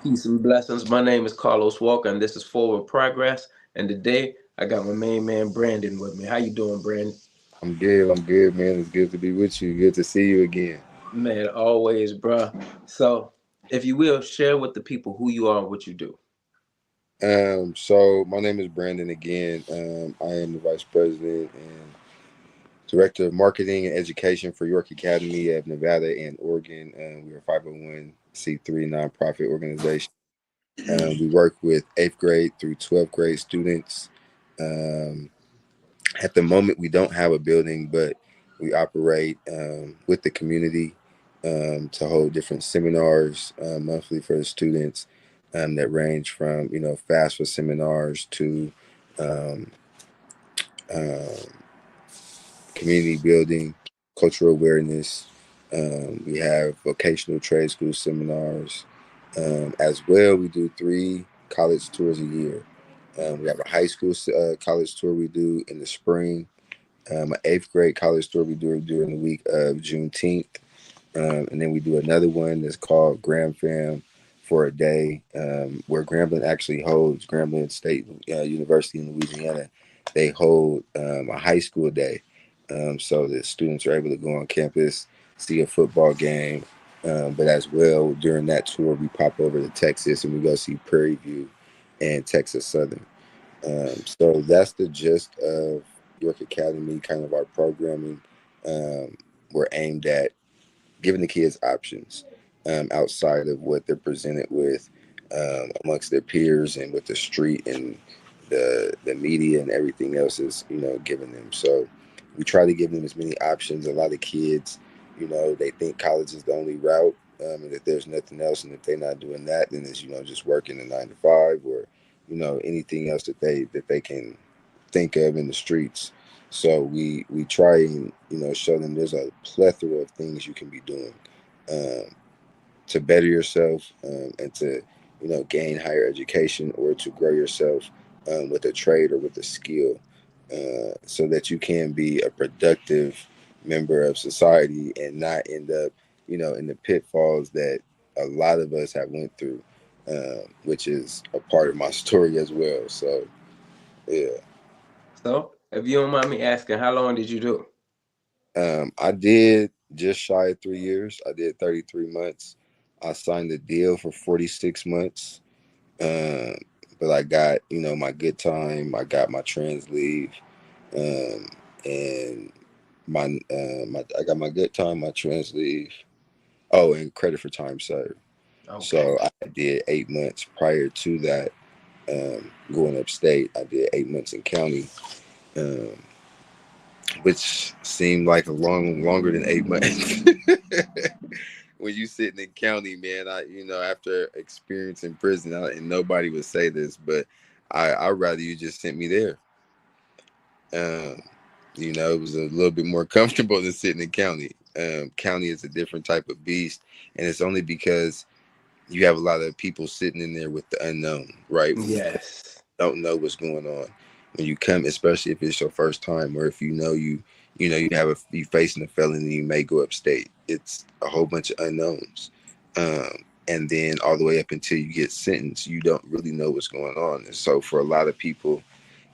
Peace and blessings. My name is Carlos Walker, and this is Forward Progress. And today I got my main man Brandon with me. How you doing, Brandon? I'm good. I'm good, man. It's good to be with you. Good to see you again. Man, always, bruh. So, if you will, share with the people who you are and what you do. So my name is Brandon again. I am the vice president and director of marketing and education for York Academy of Nevada and Oregon. We're a 501c3 nonprofit organization. We work with eighth grade through 12th grade students. Um, at the moment, we don't have a building, but we operate with the community to hold different seminars monthly for the students that range from FAFSA seminars to um, um, community building, cultural awareness. We have vocational trade school seminars as well. We do 3 college tours a year. We have a high school college tour we do in the spring, an eighth grade college tour we do during the week of Juneteenth. And then we do another one that's called Graham Fam for a day, where Grambling actually holds, Grambling State University in Louisiana, they hold a high school day. So that students are able to go on campus, see a football game. But as well, during that tour, we pop over to Texas and we go see Prairie View and Texas Southern. So that's the gist of York Academy, kind of our programming. We're aimed at giving the kids options outside of what they're presented with amongst their peers and with the street and the media and everything else is giving them. So we try to give them as many options. A lot of kids, they think college is the only route, and that there's nothing else, and if they're not doing that, then it's just working a 9 to 5 or anything else that they can think of in the streets. So we try and show them there's a plethora of things you can be doing um, to better yourself and to gain higher education or to grow yourself with a trade or with a skill, so that you can be a productive member of society and not end up in the pitfalls that a lot of us have went through, which is a part of my story as well. So yeah. So, if you don't mind me asking, how long did you do? I did just shy of 3 years. I did 33 months. I signed a deal for 46 months. Um, but I got, my good time. I got my trans leave. Um, and I got my good time, my trans leave. Oh, and credit for time served. Okay. So I did 8 months prior to that. Going upstate, I did 8 months in county. Um, which seemed like a longer than 8 months. When you sitting in county, man, after experience in prison, and nobody would say this, but I'd rather you just sent me there. Um, it was a little bit more comfortable than sitting in county. County is a different type of beast, and it's only because you have a lot of people sitting in there with the unknown, right? When you Yes. don't know what's going on, when you come, especially if it's your first time, or if you facing a felony, you may go upstate. It's a whole bunch of unknowns, and then all the way up until you get sentenced, you don't really know what's going on. And so for a lot of people,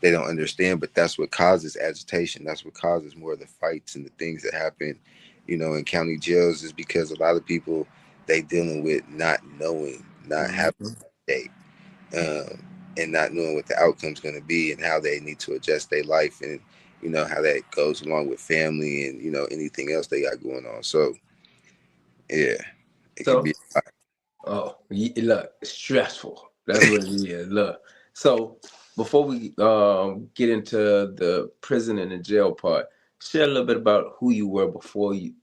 they don't understand, but that's what causes agitation. That's what causes more of the fights and the things that happen, in county jails, is because a lot of people, they dealing with not knowing, not having Hmm. a date, and not knowing what the outcome's going to be and how they need to adjust their life, and how that goes along with family and anything else they got going on. So yeah, it can So, be. look, it's stressful. That's what it is. Look. So, before we get into the prison and the jail part, share a little bit about who you were before you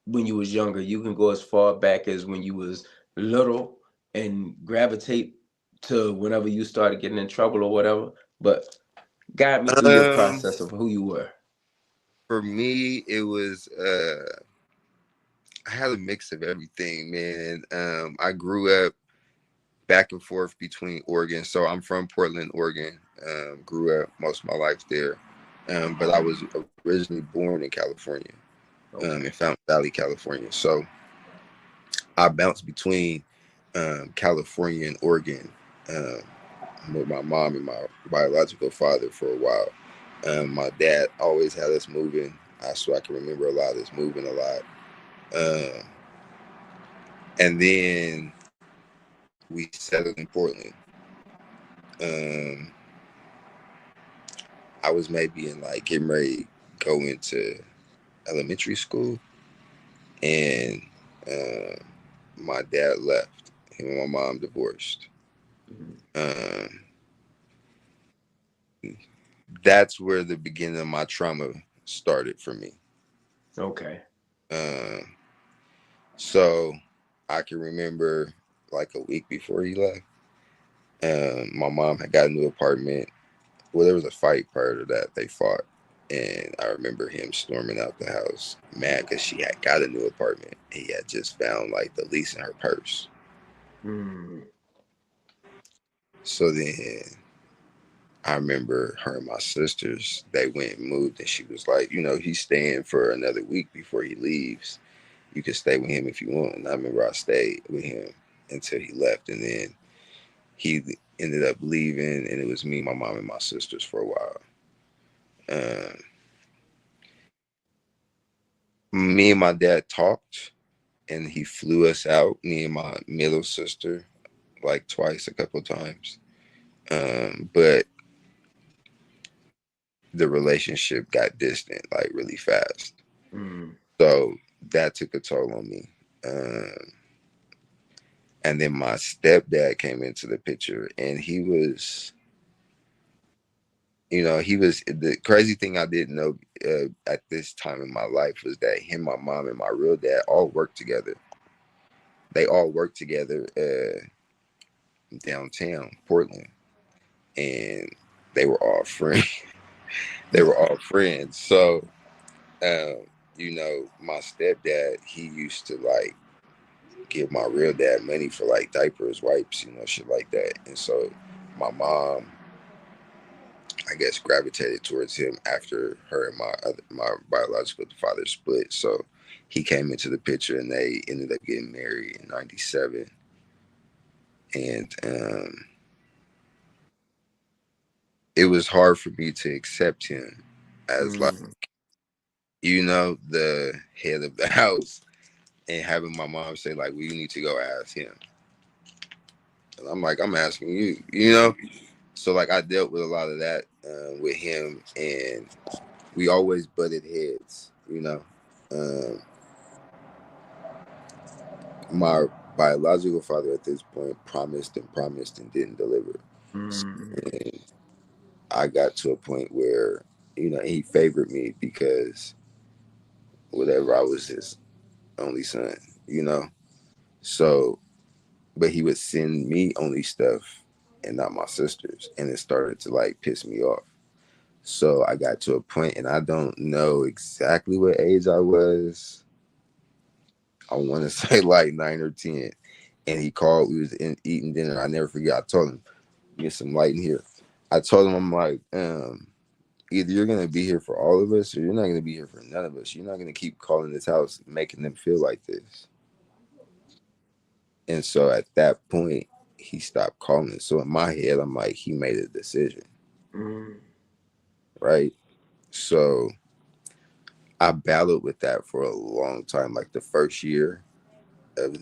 when you was younger. You can go as far back as when you was little and gravitate to whenever you started getting in trouble or whatever. But guide me through your um process of who you were. for me, it was I had a mix of everything, man. I grew up back and forth between Oregon. So I'm from Portland, Oregon. Grew up most of my life there. But I was originally born in California, in Okay. Fountain Valley, California. So I bounced between California and Oregon, um, with my mom and my biological father for a while. My dad always had us moving. So I can remember a lot of us moving a lot. Um, and then we settled in Portland. Um, I was maybe in like getting ready to go into elementary school, and uh, my dad left. Him and my mom divorced. Mm. Um, that's where the beginning of my trauma started for me. Okay. Um, so I can remember like a week before he left, my mom had got a new apartment. Well, there was a fight prior to that. They fought. And I remember him storming out the house mad because she had got a new apartment. He had just found like the lease in her purse. Mm. So then I remember her and my sisters, they went and moved, and she was like, he's staying for another week before he leaves. You can stay with him if you want. And I remember I stayed with him until he left. And then he ended up leaving, and it was me, my mom, and my sisters for a while. Um, Me and my dad talked, and he flew us out, me and my middle sister, like twice, a couple of times. But the relationship got distant, like really fast. Mm. So that took a toll on me. Um, and then my stepdad came into the picture, and he was the crazy thing I didn't know at this time in my life was that him, my mom, and my real dad all worked together. They all worked together downtown Portland, and they were all friends. They were all friends. So, my stepdad, he used to like give my real dad money for like diapers, wipes, shit like that. And so, my mom, I guess, gravitated towards him after her and my biological father split. So, he came into the picture, and they ended up getting married in '97. And it was hard for me to accept him as like, Mm. the head of the house, and having my mom say like, "Well, you need to go ask him." And I'm like, "I'm asking you." So like, I dealt with a lot of that with him, and we always butted heads. Um, my biological father at this point promised and didn't deliver. Mm. And I got to a point where he favored me because whatever, I was his only son. You know, so but he would send me only stuff and not my sisters, and it started to like piss me off. So I got to a point, and I don't know exactly what age I was. I want to say like 9 or 10. And he called. We was eating dinner. I never forget. I told him, "Get some light in here." I told him, I'm like, either you're gonna be here for all of us, or you're not gonna be here for none of us. You're not gonna keep calling this house, making them feel like this. And so at that point, he stopped calling. So in my head, I'm like, he made a decision, Mm. right? So I battled with that for a long time. Like the first year of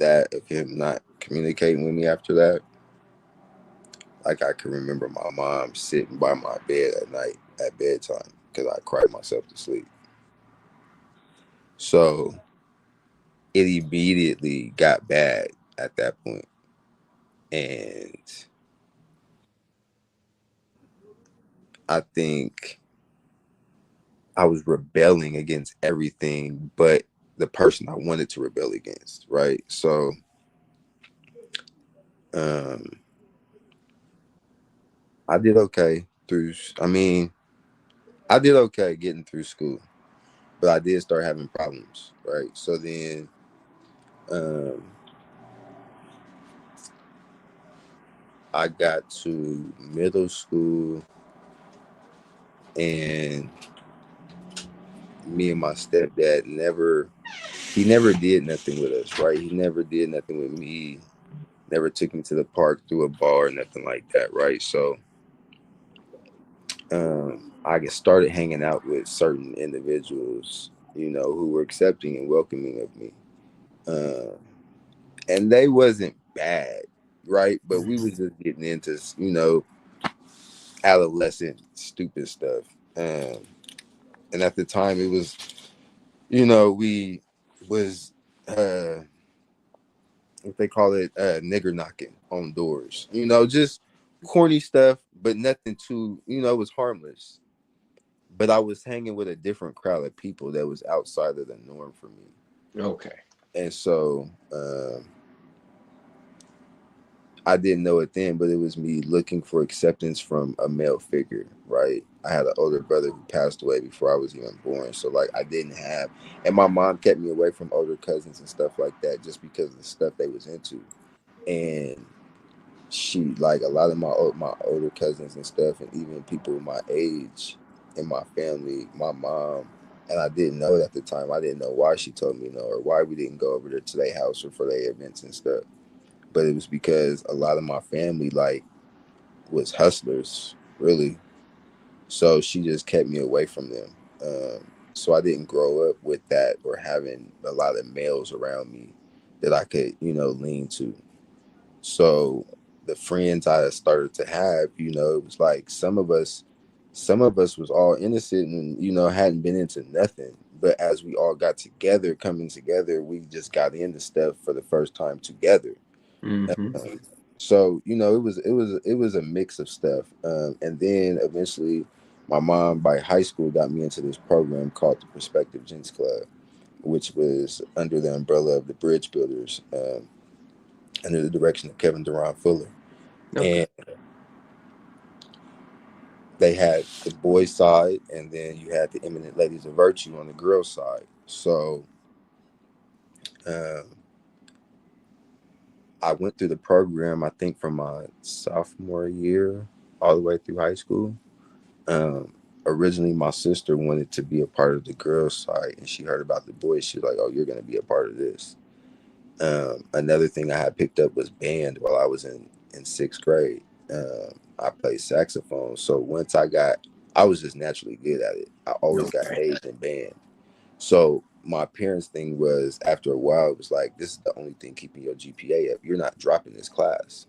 him not communicating with me after that, like I can remember my mom sitting by my bed at night at bedtime because I cried myself to sleep. So it immediately got bad at that point. And I think I was rebelling against everything but the person I wanted to rebel against, right? So um, I did okay through. I mean, I did okay getting through school, but I did start having problems, right? So then um, I got to middle school, and me and my stepdad never. He never did nothing with us, right? He never did nothing with me never took me to the park, through a bar, nothing like that, right? So I get started hanging out with certain individuals, who were accepting and welcoming of me. Um, and they wasn't bad, right? But we was just getting into, adolescent stupid stuff. And at the time it was, we was what they call it, nigger knocking on doors. Just corny stuff, but nothing too, it was harmless. But I was hanging with a different crowd of people that was outside of the norm for me. Okay. And so I didn't know it then, but it was me looking for acceptance from a male figure, right? I had an older brother who passed away before I was even born. So, like, I didn't have, and my mom kept me away from older cousins and stuff like that just because of the stuff they was into. And she, like, a lot of my older cousins and stuff, and even people my age in my family, my mom, and I didn't know it at the time. I didn't know why she told me no, or why we didn't go over there to their house or for their events and stuff. But it was because a lot of my family, like, was hustlers, really. So she just kept me away from them. So I didn't grow up with that, or having a lot of males around me that I could, lean to. So the friends I started to have, it was like some of us was all innocent and, hadn't been into nothing. But as we all got together, coming together, we just got into stuff for the first time together. Mm-hmm. Um, so, it was a mix of stuff. And then eventually my mom by high school got me into this program called the Prospective Gents Club, which was under the umbrella of the Bridge Builders, under the direction of Kevin Durant Fuller. Okay. And they had the boys side, and then you had the Eminent Ladies of Virtue on the girls side. So um, I went through the program, I think, from my sophomore year all the way through high school. Um, Originally, my sister wanted to be a part of the girls' side, and she heard about the boys. She was like, "Oh, you're going to be a part of this." Another thing I had picked up was band while I was in sixth grade. I played saxophone, so I was just naturally good at it. I always got Okay. A's in band. So my parents' thing was, after a while, it was like, "This is the only thing keeping your GPA up. You're not dropping this class."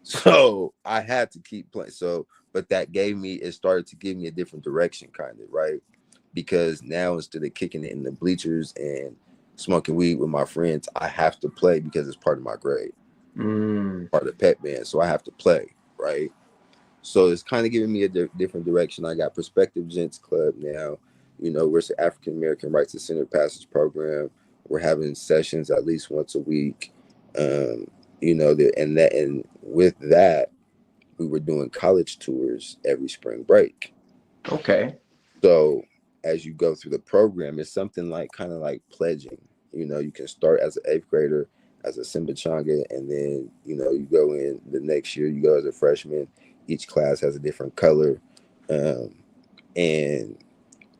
So I had to keep playing. So, but it started to give me a different direction, kind of, right? Because now, instead of kicking it in the bleachers and smoking weed with my friends, I have to play because it's part of my grade, Mm. part of the pep band. So I have to play, right? So it's kind of giving me a different direction. I got Prospective Gents Club now. We're the African American Rights to Center Passage program. We're having sessions at least once a week. And with that, we were doing college tours every spring break. Okay. So as you go through the program, it's something like, kind of like pledging. You can start as an eighth grader as a Simbachanga, and then you go in the next year. You go as a freshman. Each class has a different color, um, and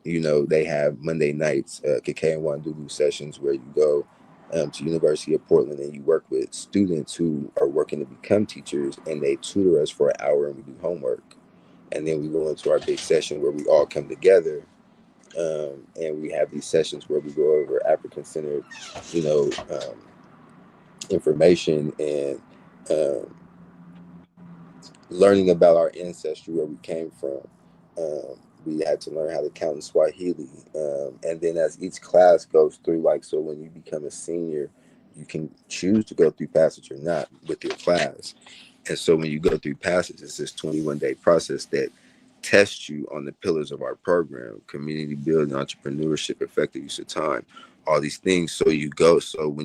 they have Monday nights, Kk and Wandugu sessions, where you go to University of Portland and you work with students who are working to become teachers, and they tutor us for an hour and we do homework. And then we go into our big session where we all come together, and we have these sessions where we go over African centered, you know, um, information, and um, learning about our ancestry, where we came from. We had to learn how to count in Swahili. And then as each class goes through, like, so when you become a senior, you can choose to go through passage or not with your class. And so when you go through passage, it's this 21-day process that tests you on the pillars of our program: community building, entrepreneurship, effective use of time, all these things. So when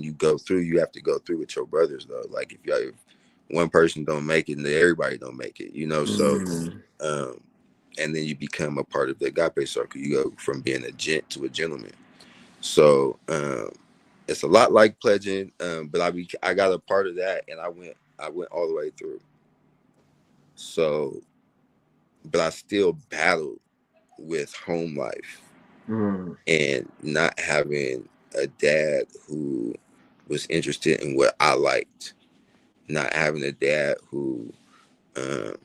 you go through, you have to go through with your brothers, though. Like, if one person don't make it, then everybody don't make it, so Mm. um and then you become a part of the agape circle. You go from being a gent to a gentleman. So it's a lot like pledging, but I got a part of that, and I went all the way through. So, but I still battled with home life Mm. and not having a dad who was interested in what I liked. not having a dad who um,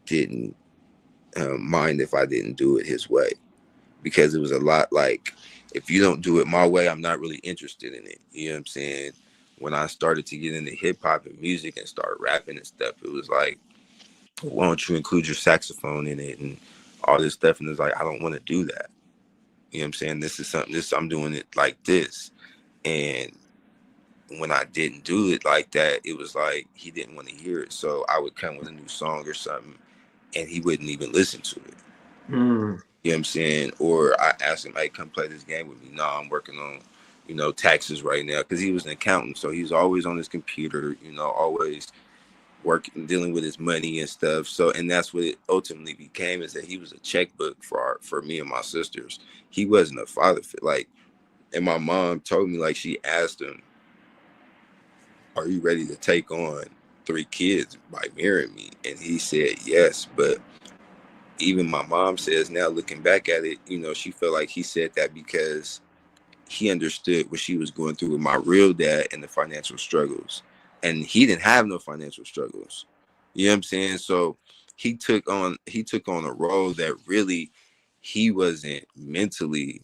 didn't mind if I didn't do it his way, because it was a lot like, if you don't do it my way, I'm not really interested in it. You know what I'm saying? When I started to get into hip hop and music and start rapping and stuff, it was like, why don't you include your saxophone in it and all this stuff? And it's like, I don't want to do that. You know what I'm saying? This is something, this, I'm doing it like this. And when I didn't do it like that, it was like he didn't want to hear it. So I would come with a new song or something and he wouldn't even listen to it. Mm. You know what I'm saying? Or I asked him, hey, come play this game with me. No, I'm working on, taxes right now. Because he was an accountant. So he's always on his computer, always working, dealing with his money and stuff. So, and that's what it ultimately became, is that he was a checkbook for me and my sisters. He wasn't a father. Like, and my mom told me, like, she asked him, are you ready to take on 3 kids by marrying me? And he said yes. But even my mom says now, looking back at it, she felt like he said that because he understood what she was going through with my real dad and the financial struggles. And he didn't have no financial struggles. You know what I'm saying? So he took on a role that really he wasn't mentally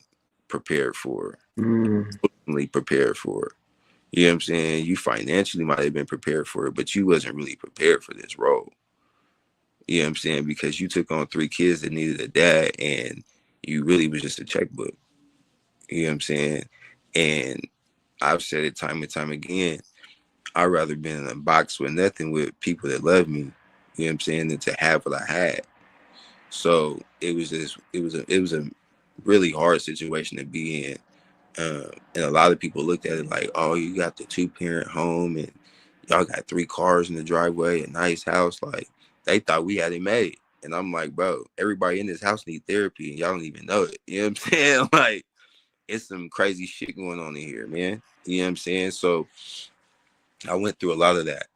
prepared for, Mm. emotionally prepared for. You know what I'm saying? You financially might have been prepared for it, but you wasn't really prepared for this role. You know what I'm saying? Because you took on 3 kids that needed a dad and you really was just a checkbook. You know what I'm saying? And I've said it time and time again. I'd rather be in a box with nothing with people that love me, you know what I'm saying, than to have what I had. So it was a really hard situation to be in. And a lot of people looked at it like, oh, you got the 2-parent home and y'all got 3 cars in the driveway, a nice house. Like, they thought we had it made. And I'm like, bro, everybody in this house need therapy and y'all don't even know it. You know what I'm saying? Like, it's some crazy shit going on in here, man. You know what I'm saying? So I went through a lot of that.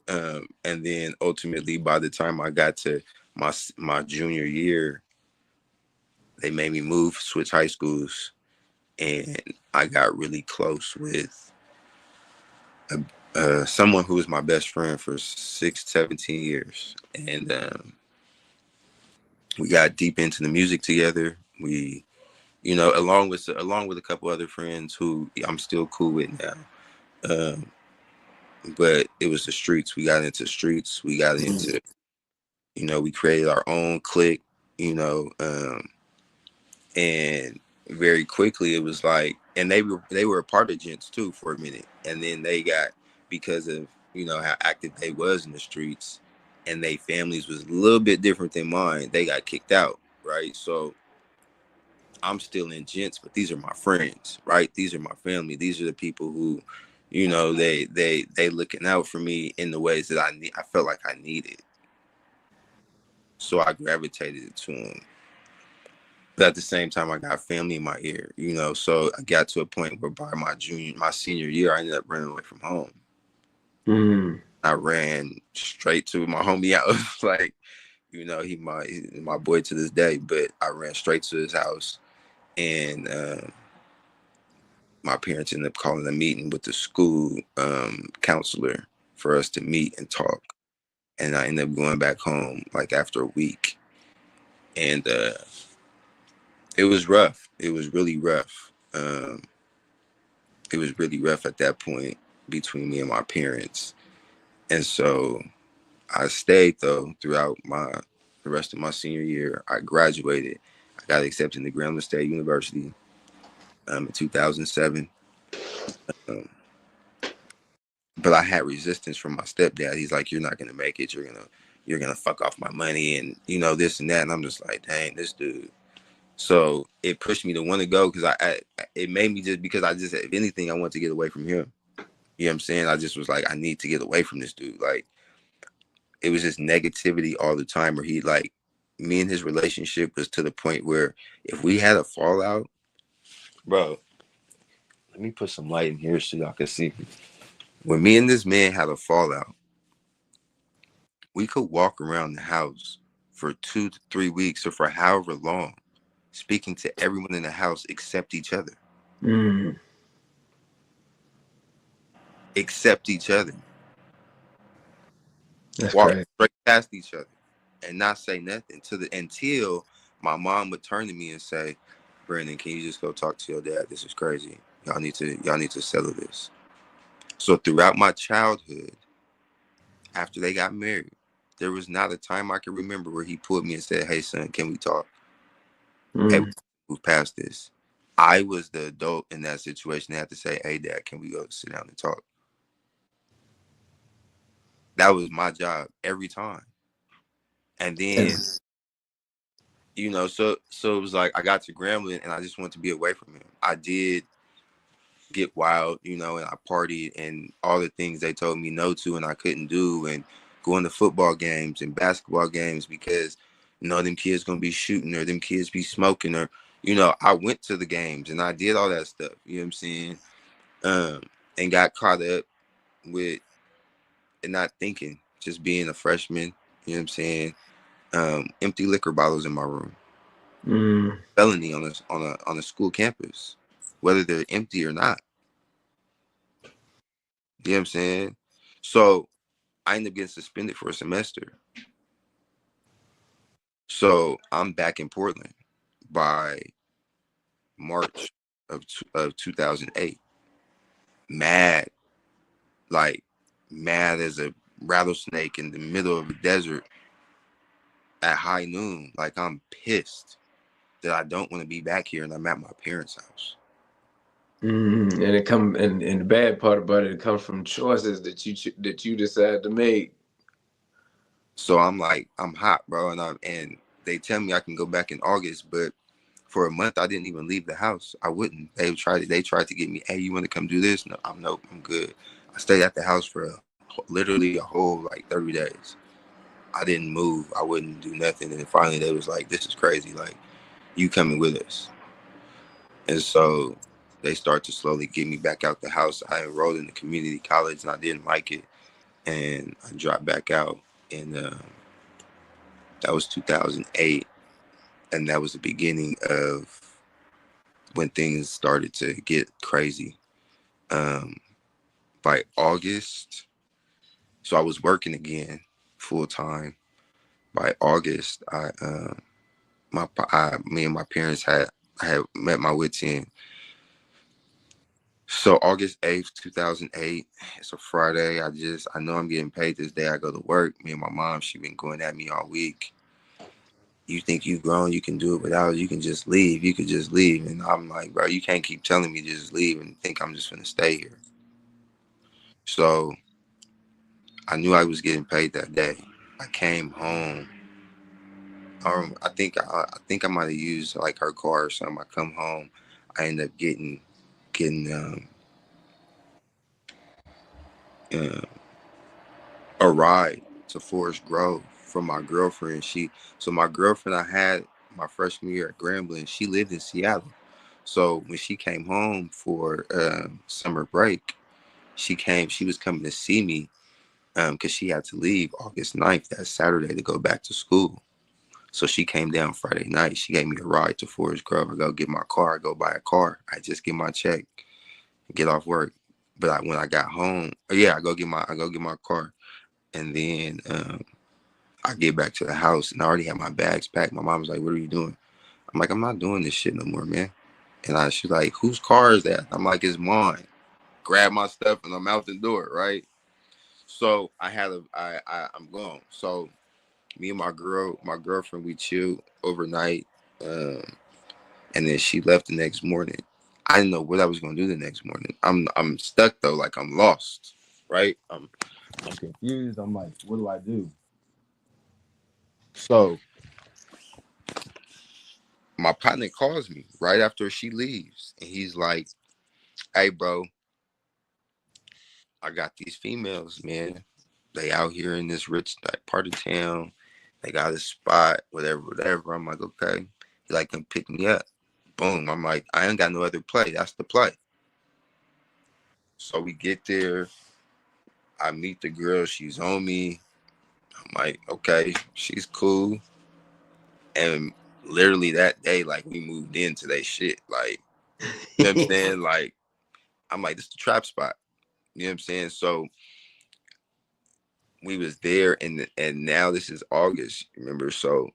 And then ultimately, by the time I got to my junior year, they made me move, switch high schools, and I got really close with someone who was my best friend for 17 years. And we got deep into the music together. We, along with a couple other friends who I'm still cool with now. Um, but it was the streets. We got into streets. We got into, we created our own clique, and very quickly it was like, and they were a part of gents too for a minute, and then they got, because of how active they was in the streets, and they families was a little bit different than mine. They got kicked out, right? So I'm still in gents, but these are my friends, right? These are my family. These are the people who, they looking out for me in the ways that I felt like I needed. So I gravitated to them. But at the same time, I got family in my ear, So I got to a point where by my senior year, I ended up running away from home. Mm. I ran straight to my homie house, like, he's my boy to this day. But I ran straight to his house, and my parents ended up calling a meeting with the school counselor for us to meet and talk. And I ended up going back home like after a week, and it was rough. It was really rough. It was really rough at that point between me and my parents. And so I stayed though throughout the rest of my senior year. I graduated. I got accepted to Grambling State University in 2007. Um, but I had resistance from my stepdad. He's like, "You're not gonna make it. You're gonna fuck off my money and this and that." And I'm just like, "Dang, this dude." So it pushed me to want to go because it made me, just because I just, if anything, I want to get away from him. You know what I'm saying? I just was like, I need to get away from this dude. Like, it was just negativity all the time, where he, like, me and his relationship was to the point where if we had a fallout, bro, let me put some light in here so y'all can see. When me and this man had a fallout, we could walk around the house for 2 to 3 weeks or for however long, speaking to everyone in the house except each other. Mm. Except each other. That's walk crazy. straight past each other and not say nothing until my mom would turn to me and say, Brandon, can you just go talk to your dad? This is crazy. Y'all need to settle this. So throughout my childhood, after they got married, there was not a time I can remember where he pulled me and said, hey son, can we talk? Hey, we Mm. move past this. I was the adult in that situation that had to say, hey dad, can we go sit down and talk? That was my job every time. And then, And so it was like I got to Grambling and I just wanted to be away from him. I did get wild, and I partied and all the things they told me no to and I couldn't do, and going to football games and basketball games because them kids gonna be shooting or them kids be smoking, or I went to the games and I did all that stuff, you know what I'm saying? And got caught up with and not thinking, just being a freshman, you know what I'm saying? Empty liquor bottles in my room. mm, Felony on a school campus, whether they're empty or not. You know what I'm saying? So I ended up getting suspended for a semester. So I'm back in Portland by March of 2008. Mad, like mad as a rattlesnake in the middle of the desert at high noon. Like I'm pissed that I don't want to be back here and I'm at my parents' house. and and the bad part about it, it comes from choices that you decide to make. So I'm like, I'm hot, bro, and they tell me I can go back in August, but for a month I didn't even leave the house. I wouldn't. They tried to get me, hey, you want to come do this? No, nope, I'm good. I stayed at the house for literally a whole like 30 days. I didn't move. I wouldn't do nothing. And finally they was like, this is crazy. Like, you coming with us. And so they start to slowly get me back out the house. I enrolled in the community college and I didn't like it. And I dropped back out. And that was 2008. And that was the beginning of when things started to get crazy. Um, by August, so I was working again full time. By August, me and my parents I had met my wits end. So August 8th, 2008, it's a Friday. I know I'm getting paid this day. I go to work. Me and my mom, she been going at me all week. You think you grown, you can do it without, you can just leave. You could just leave. And I'm like, bro, you can't keep telling me to just leave and think I'm just gonna stay here. So I knew I was getting paid that day. I came home. I think I might have used like her car or something. I come home. I end up getting uh, a ride to Forest Grove from my girlfriend. My girlfriend I had my freshman year at Grambling, she lived in Seattle. So when she came home for summer break, she was coming to see me because she had to leave August 9th, that Saturday, to go back to school. So she came down Friday night. She gave me a ride to Forest Grove. I go get my car. I go buy a car. I just get my check, get off work. But when I got home, yeah, I go get my car, and then I get back to the house and I already had my bags packed. My mom was like, "What are you doing?" I'm like, "I'm not doing this shit no more, man." And she's like, "Whose car is that?" I'm like, "It's mine." Grab my stuff and I'm out the door, right? So I'm gone. So me and my girlfriend, we chilled overnight, um, and then she left the next morning. I didn't know what I was gonna do the next morning. I'm stuck though, like I'm lost, right? I'm confused. I'm like, what do I do? So my partner calls me right after she leaves, and he's like, "Hey, bro, I got these females, man. They out here in this rich like, part of town. They got a spot, whatever, whatever." I'm like, "Okay." He like, "Come pick me up." Boom. I'm like, I ain't got no other play. That's the play. So we get there. I meet the girl. She's on me. I'm like, okay, she's cool. And literally that day, like we moved into that shit. Like, you know what I'm saying? Like, I'm like, this is the trap spot. You know what I'm saying? So we was there, and now this is August, remember? So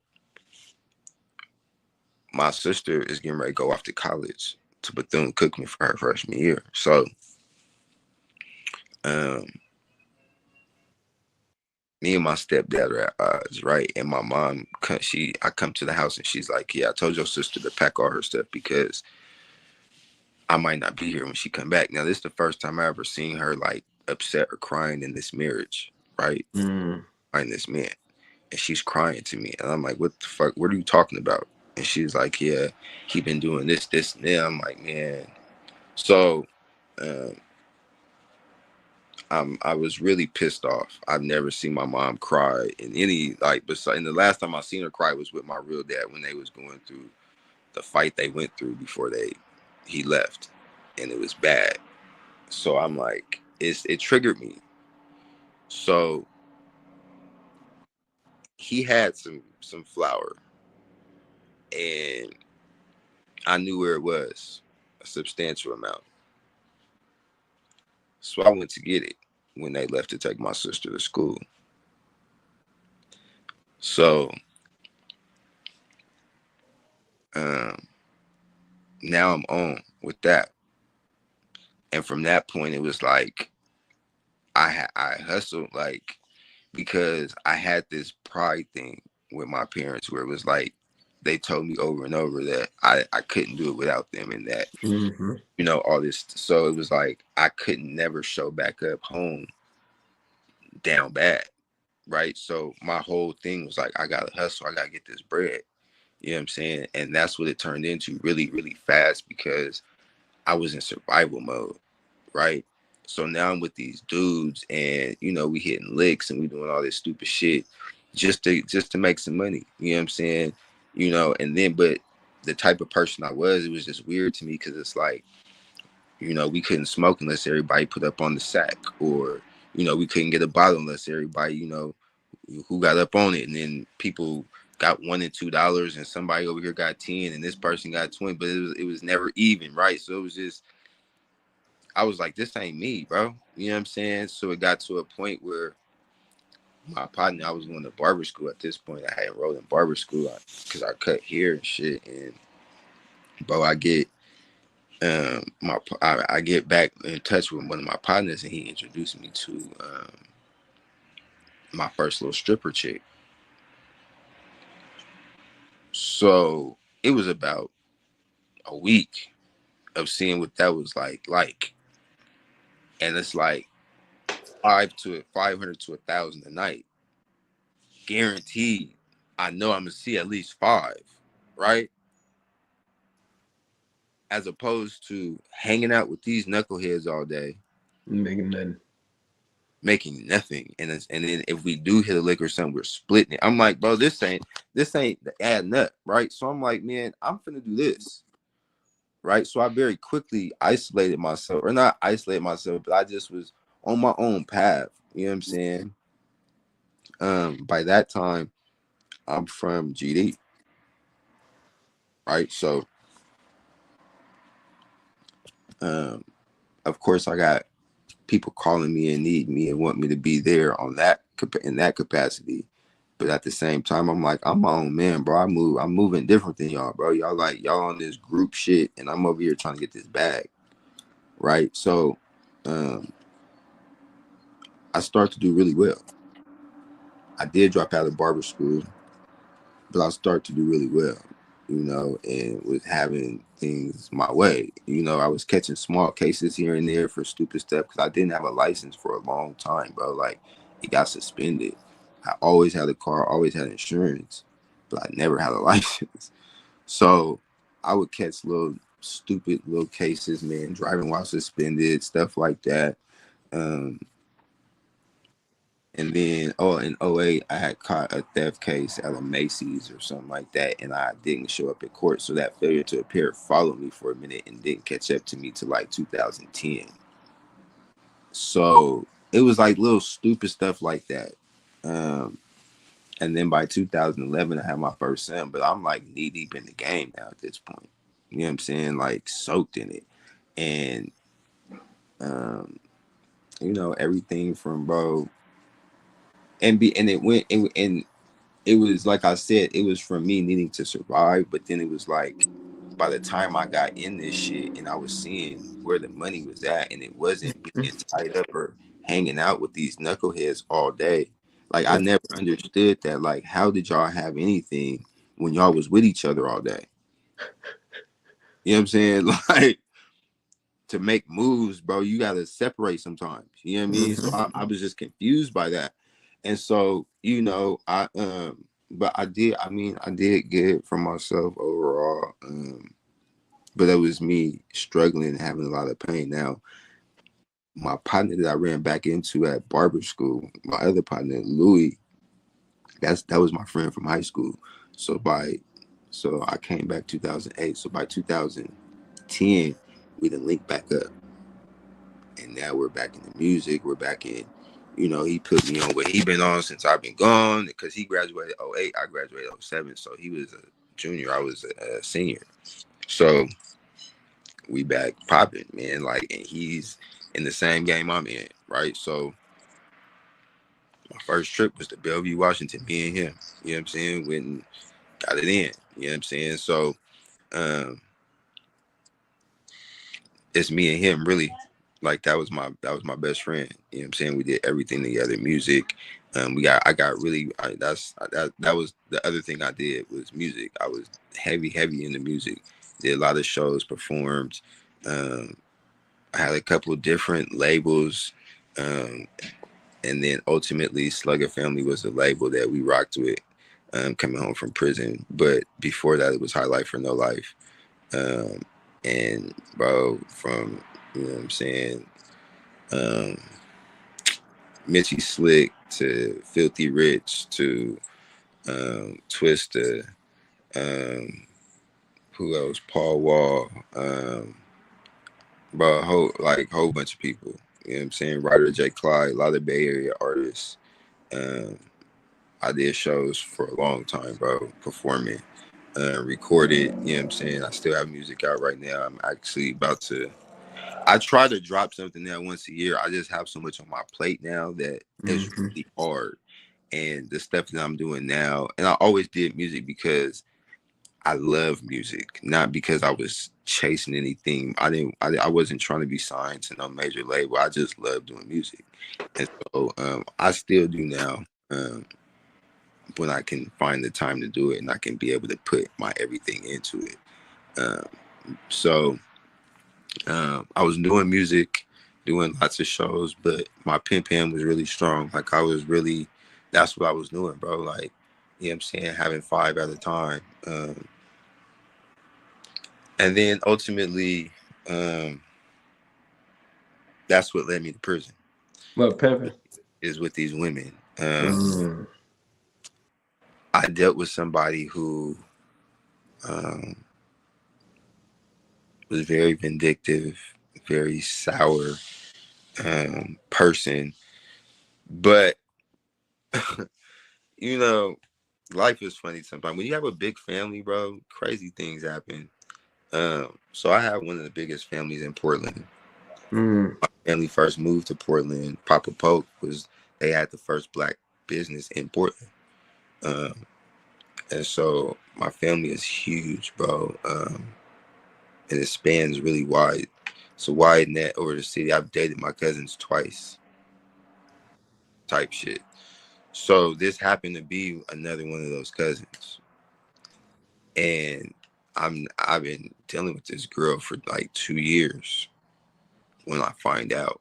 my sister is getting ready to go off to college to Bethune-Cookman for her freshman year. So um, me and my stepdad are at odds, right? And my mom, I come to the house and she's like, "Yeah, I told your sister to pack all her stuff because I might not be here when she come back." Now, this is the first time I ever seen her like upset or crying in this marriage, right? Mm. Crying this man, and she's crying to me, and I'm like, "What the fuck? What are you talking about?" And she's like, "Yeah, he been doing this, this, and that." I'm like, "Man." So, um, I was really pissed off. I've never seen my mom cry in any like. Besides, and the last time I seen her cry was with my real dad when they was going through the fight they went through before he left, and it was bad. So I'm like, it triggered me. So he had some flour, and I knew where it was, a substantial amount. So I went to get it when they left to take my sister to school. So um, now I'm on with that, and from that point it was like I hustled like because I had this pride thing with my parents where it was like they told me over and over that I couldn't do it without them, and that Mm-hmm. all this. So it was like I couldn't never show back up home down bad, right? So my whole thing was like I gotta hustle, I gotta get this bread. You know what I'm saying? And that's what it turned into really, really fast because I was in survival mode, right? So now I'm with these dudes, and we hitting licks and we doing all this stupid shit just to make some money. You know what I'm saying? And then but the type of person I was, it was just weird to me because it's like, we couldn't smoke unless everybody put up on the sack, or we couldn't get a bottle unless everybody, who got up on it, and then people got $1 and $2, and somebody over here got 10, and this person got 20, but it was never even, right? So it was just, I was like, this ain't me, bro. You know what I'm saying? So it got to a point where my partner, I was going to barber school at this point. I had enrolled in barber school because I cut hair and shit. And bro, I get back in touch with one of my partners, and he introduced me to my first little stripper chick. So it was about a week of seeing what that was like, and it's like 500 to 1,000 a night, guaranteed. I know I'm gonna see at least five, right? As opposed to hanging out with these knuckleheads all day, Making nothing. making nothing, and then if we do hit a lick or something, we're splitting it. I'm like, bro, this ain't adding up, right? So I'm like, man, I'm finna do this, right? So I very quickly isolated myself, or not isolated myself, but I just was on my own path. You know what I'm saying? By that time, I'm from GD, right? So, um, of course, I got people calling me and need me and want me to be there in that capacity. But at the same time, I'm like, I'm my own man, bro. I'm moving different than y'all, bro. Y'all on this group shit, and I'm over here trying to get this bag, right? So, um, I start to do really well. I did drop out of barber school, but I start to do really well, and was having things my way. I was catching small cases here and there for stupid stuff because I didn't have a license for a long time, bro. Like, it got suspended. I always had a car, always had insurance, but I never had a license. So I would catch little stupid little cases, man, driving while suspended, stuff like that. Um, And then, in '08, I had caught a theft case at a Macy's or something like that, and I didn't show up at court. So that failure to appear followed me for a minute and didn't catch up to me till like 2010. So it was like little stupid stuff like that. Um, and then by 2011, I had my first son, but I'm like knee deep in the game now at this point. You know what I'm saying? Like soaked in it. And, um, everything from, bro, and it went and it was like I said, it was from me needing to survive, but then it was like by the time I got in this shit and I was seeing where the money was at and it wasn't being tied up or hanging out with these knuckleheads all day. Like I never understood that. Like, how did y'all have anything when y'all was with each other all day? You know what I'm saying? Like to make moves, bro, you gotta separate sometimes. You know what I mean? So I was just confused by that. And so, but I did good for myself overall. But that was me struggling and having a lot of pain. Now, my partner that I ran back into at barber school, my other partner, Louis, that was my friend from high school. So so I came back 2008. So by 2010, we done linked back up. And now we're back in the music. We're back in, he put me on what he been on since I've been gone because he graduated '08. I graduated '07. So he was a junior. I was a senior. So we back popping, man. Like, and he's in the same game I'm in, right? So my first trip was to Bellevue, Washington, me and him. You know what I'm saying? Went and got it in. You know what I'm saying? So um it's me and him really. Like that was my best friend. You know what I'm saying? We did everything together, music. I got really that was the other thing I did was music. I was heavy into music. Did a lot of shows, performed. Um, I had a couple of different labels. Um, and then ultimately Slugger Family was the label that we rocked with, coming home from prison. But before that, it was High Life for No Life. Um, and bro, from, you know what I'm saying, um, Mitchy Slick to Filthy Rich to Twista, um, who else? Paul Wall, bro, whole bunch of people. You know what I'm saying? Ryder J. Clyde, a lot of Bay Area artists. Um, I did shows for a long time, bro, performing, recorded. You know what I'm saying? I still have music out right now. I'm actually about to. I try to drop something now once a year. I just have so much on my plate now that it's really hard. And the stuff that I'm doing now, and I always did music because I love music, not because I was chasing anything. I wasn't trying to be signed to no major label. I just love doing music, and so I still do now. When I can find the time to do it and I can be able to put my everything into it. Um, so I was doing music, doing lots of shows, but my pen pal was really strong. Like that's what I was doing, bro. Like, you know what I'm saying? Having five at a time. And then ultimately, um, that's what led me to prison Well, pimping. is with these women. Mm. I dealt with somebody who um, was very vindictive, very sour, person. But you know, life is funny sometimes. When you have a big family, bro, crazy things happen. So I have one of the biggest families in Portland. Mm. Family first moved to Portland. Papa Poke they had the first black business in Portland. Um, and so my family is huge, bro. And it spans really wide. It's a wide net over the city. I've dated my cousins twice, type shit. So this happened to be another one of those cousins. And I've been dealing with this girl for like 2 years when I find out.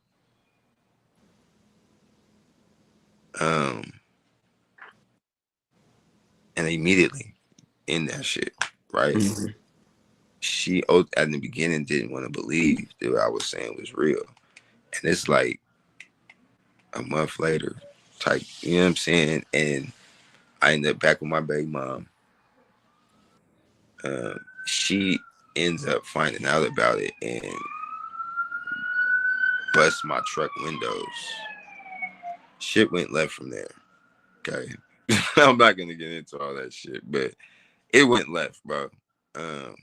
Um and immediately in that shit, right? Mm-hmm. She at the beginning didn't want to believe that what I was saying was real. And it's like a month later, type, you know what I'm saying? And I ended up back with my baby mom. She ends up finding out about it and busts my truck windows. Shit went left from there. Okay. I'm not gonna get into all that shit, but it went left, bro. Um,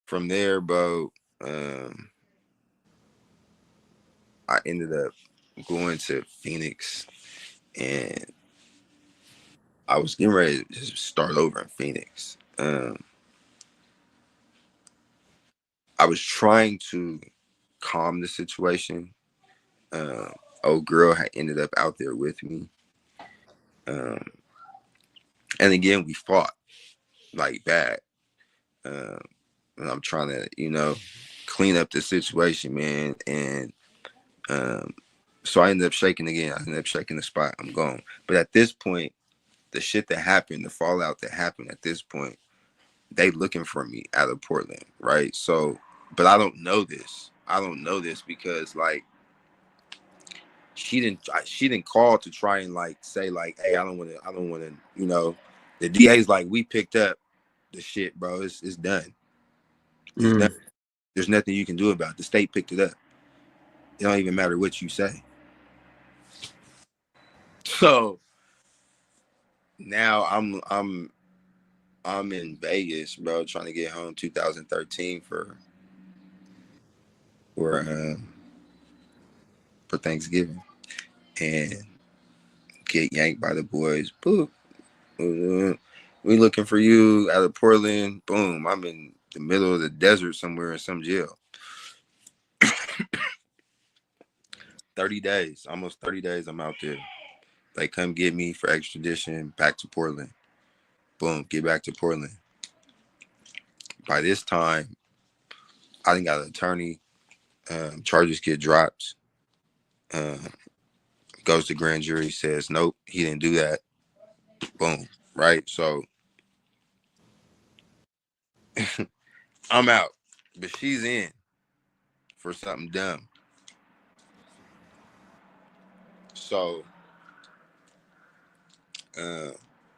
from there, bro, I ended up going to Phoenix, and I was getting ready to just start over in Phoenix. I was trying to calm the situation. Old girl had ended up out there with me. Um, and again, we fought like bad. Um, and I'm trying to, clean up the situation, man. And so I ended up shaking again. I ended up shaking the spot. I'm gone. But at this point, the shit that happened, the fallout that happened at this point, they looking for me out of Portland, right? So, but I don't know this. I don't know this because like she didn't call to try and like say like, hey, I don't want to, the DA's like, we picked up the shit, bro. It's done. It's done. There's nothing you can do about it. The state picked it up. It don't even matter what you say. So now I'm in Vegas, bro, trying to get home 2013 for Thanksgiving, and get yanked by the boys. Boop. We looking for you out of Portland. Boom. I'm in the middle of the desert somewhere in some jail. 30 days, almost 30 days I'm out there. They come get me for extradition back to Portland. Boom, get back to Portland. By this time, I didn't got an attorney. Charges get dropped. Goes to grand jury, says, nope, he didn't do that. Boom, right? So I'm out. But she's in for something dumb. So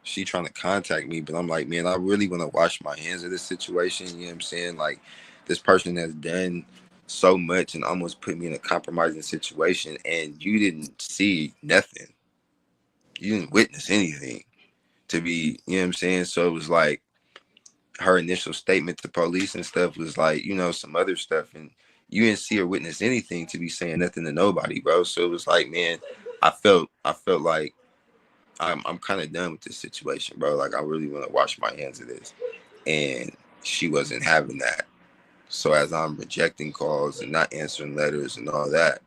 she trying to contact me, but I'm like, man, I really want to wash my hands of this situation. You know what I'm saying? Like, this person has done so much and almost put me in a compromising situation, and you didn't see nothing. You didn't witness anything to be, you know what I'm saying? So it was like her initial statement to police and stuff was like, some other stuff, and you didn't see or witness anything to be saying nothing to nobody, bro. So it was like, man, I felt like I'm kind of done with this situation, bro. Like, I really want to wash my hands of this. And she wasn't having that. So as I'm rejecting calls and not answering letters and all that,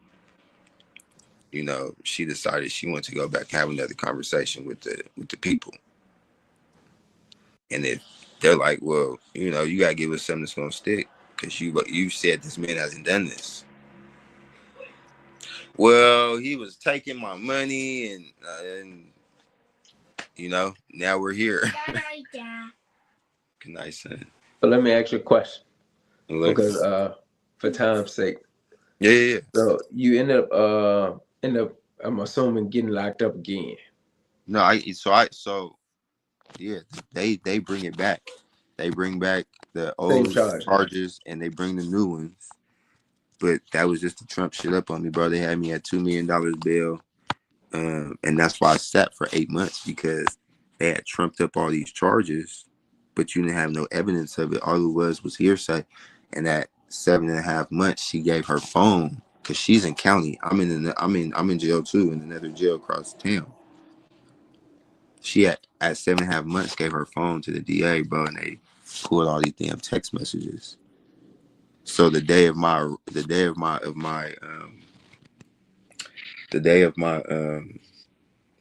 she decided she wanted to go back and have another conversation with the people. And if they're like, well, you gotta give us something that's gonna stick, because you said this man hasn't done this. Well, he was taking my money, and now we're here. Good night, son. But let me ask you a question, Look. because for time's sake. Yeah. So you end up I'm assuming getting locked up again. No, yeah, they bring it back. They bring back the Same old charge. charges and they bring the new ones. But that was just to trump shit up on me, bro. They had me at $2 million bail. And that's why I sat for 8 months, because they had trumped up all these charges, but you didn't have no evidence of it. All it was hearsay. And at 7.5 months, she gave her phone, because she's in county. I'm in jail too, in another jail across town. She at 7.5 months gave her phone to the DA, bro, and they pulled all these damn text messages. So the day of my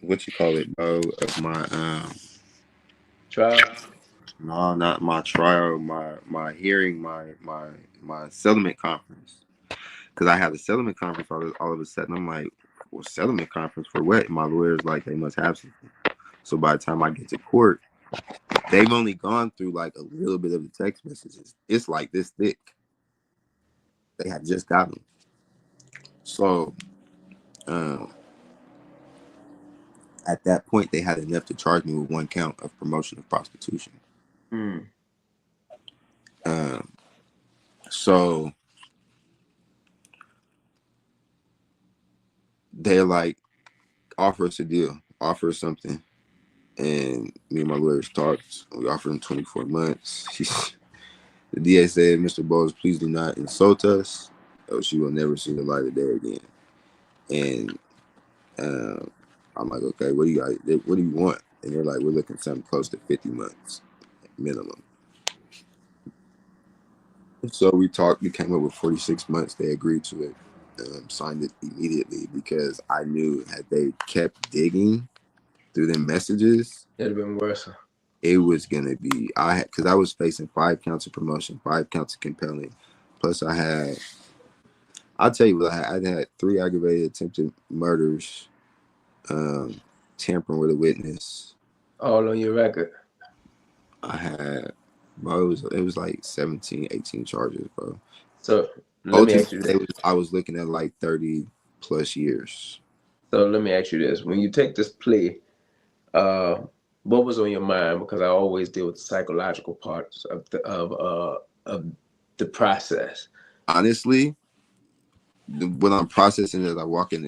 what you call it, bro, of my Trial. no, not my trial, my hearing, my settlement conference. Because I had a settlement conference all of a sudden. I'm like, well, settlement conference for what? And my lawyer's like, they must have something. So by the time I get to court, they've only gone through like a little bit of the text messages. It's like this thick. They had just got them. So at that point, they had enough to charge me with 1 count of promotion of prostitution. So they're like, offer us a deal, offer us something. And me and my lawyers talked. We offered him 24 months. The DA said, Mr. Bowles, please do not insult us, or she will never see the light of day again. And Um, I'm like, okay, what do you want? And they're like, we're looking something close to 50 months minimum. So we talked. We came up with 46 months. They agreed to it. Signed it immediately because I knew had they kept digging through them messages, It'd have been worse. it was gonna be because I was facing 5 counts of promotion, 5 counts of compelling, plus I'll tell you what I had 3 aggravated attempted murders, um, tampering with a witness. All on your record. I had, bro, it was like 17, 18 charges, bro. So let me ask you Ultimately, this. I was looking at like 30 plus years. So let me ask you this. When you take this plea, uh, what was on your mind? Because I always deal with the psychological parts of the process. Honestly, what I'm processing as I walk in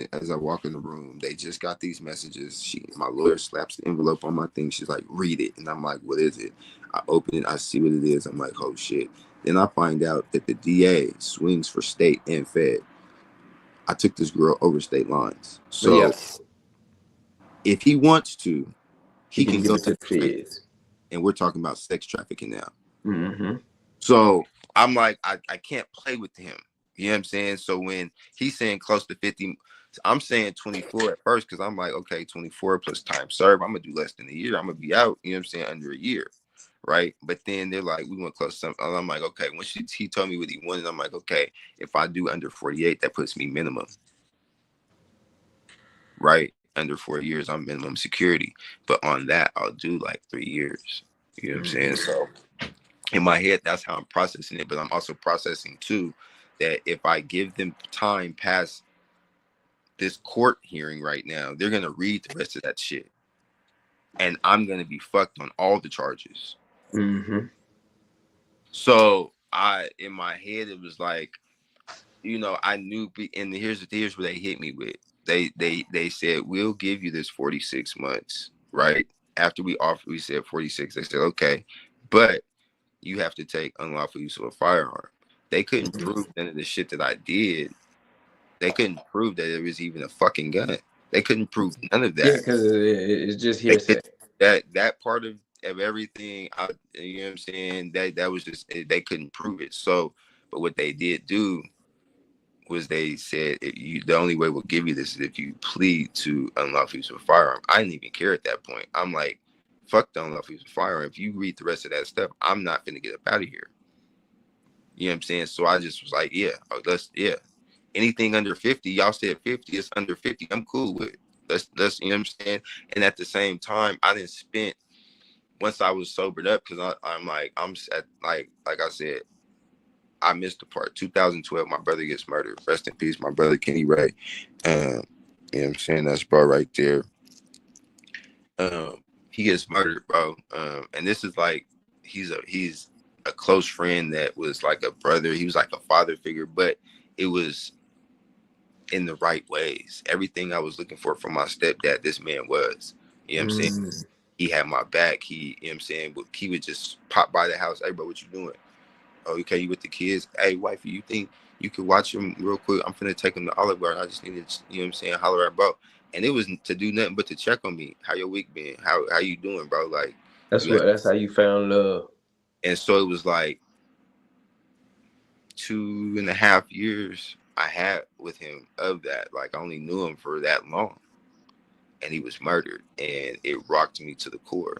the room, they just got these messages. My lawyer slaps the envelope on my thing. She's like, read it. And I'm like, what is it? I open it, I see what it is. I'm like, oh shit. Then I find out that the DA swings for state and fed. I took this girl over state lines. But yeah, So if he wants to, he he can can give go it to to the kids. and we're talking about sex trafficking now. Mm-hmm. So I'm like, I can't play with him. You know what I'm saying? So when he's saying close to 50, I'm saying 24 at first because I'm like, okay, 24 plus time served. I'm gonna do less than a year. I'm gonna be out, you know what I'm saying, under a year. Right. But then they're like, we went close to something. I'm like, okay, when he told me what he wanted, I'm like, okay, if I do under 48, that puts me minimum. Right. Under 4 years, I'm minimum security. But on that, I'll do like 3 years. You know what I'm saying? Mm-hmm. So in my head, that's how I'm processing it. But I'm also processing too that if I give them time past this court hearing right now, they're gonna read the rest of that shit, and I'm gonna be fucked on all the charges. Mm-hmm. So in my head, it was like, I knew. And here's what they hit me with. They said we'll give you this 46 months, right? After we said 46. They said okay, but you have to take unlawful use of a firearm. They couldn't Mm-hmm. prove none of the shit that I did. They couldn't prove that there was even a fucking gun. They couldn't prove none of Yeah, that. because it's just They could hearsay. that part of everything. You know what I'm saying? That was just they couldn't prove it. So, but what they did do was they said the only way we'll give you this is if you plead to unlawful use of a firearm. I didn't even care at that point. I'm like, fuck the unlawful use of a firearm. If you read the rest of that stuff, I'm not gonna get up out of here. You know what I'm saying? So I just was like, yeah, yeah. Anything under 50, y'all said 50, it's under 50. I'm cool with it. Let's you know what I'm saying? And at the same time, I didn't spend once I was sobered up, because I'm like, I'm at like I said, I missed the part. 2012, my brother gets murdered. Rest in peace, my brother Kenny Ray. You know what I'm saying? That's bro right there. He gets murdered, bro. And this is like he's a close friend that was like a brother. He was like a father figure, but it was in the right ways. Everything I was looking for from my stepdad, this man was. You know what I'm saying? Mm-hmm. He had my back. You know what I'm saying? He would just pop by the house. Hey, bro, what you doing? Oh, okay, you with the kids? Hey, wifey, you think you could watch them real quick? I'm finna take them to Olive Garden. I just needed, you know what I'm saying, holler at bro. And it was to do nothing but to check on me. How your week been? How you doing, bro? Like, That's you know. what. That's how you found love. And so it was like 2.5 years I had with him of that. Like, I only knew him for that long. And he was murdered. And it rocked me to the core.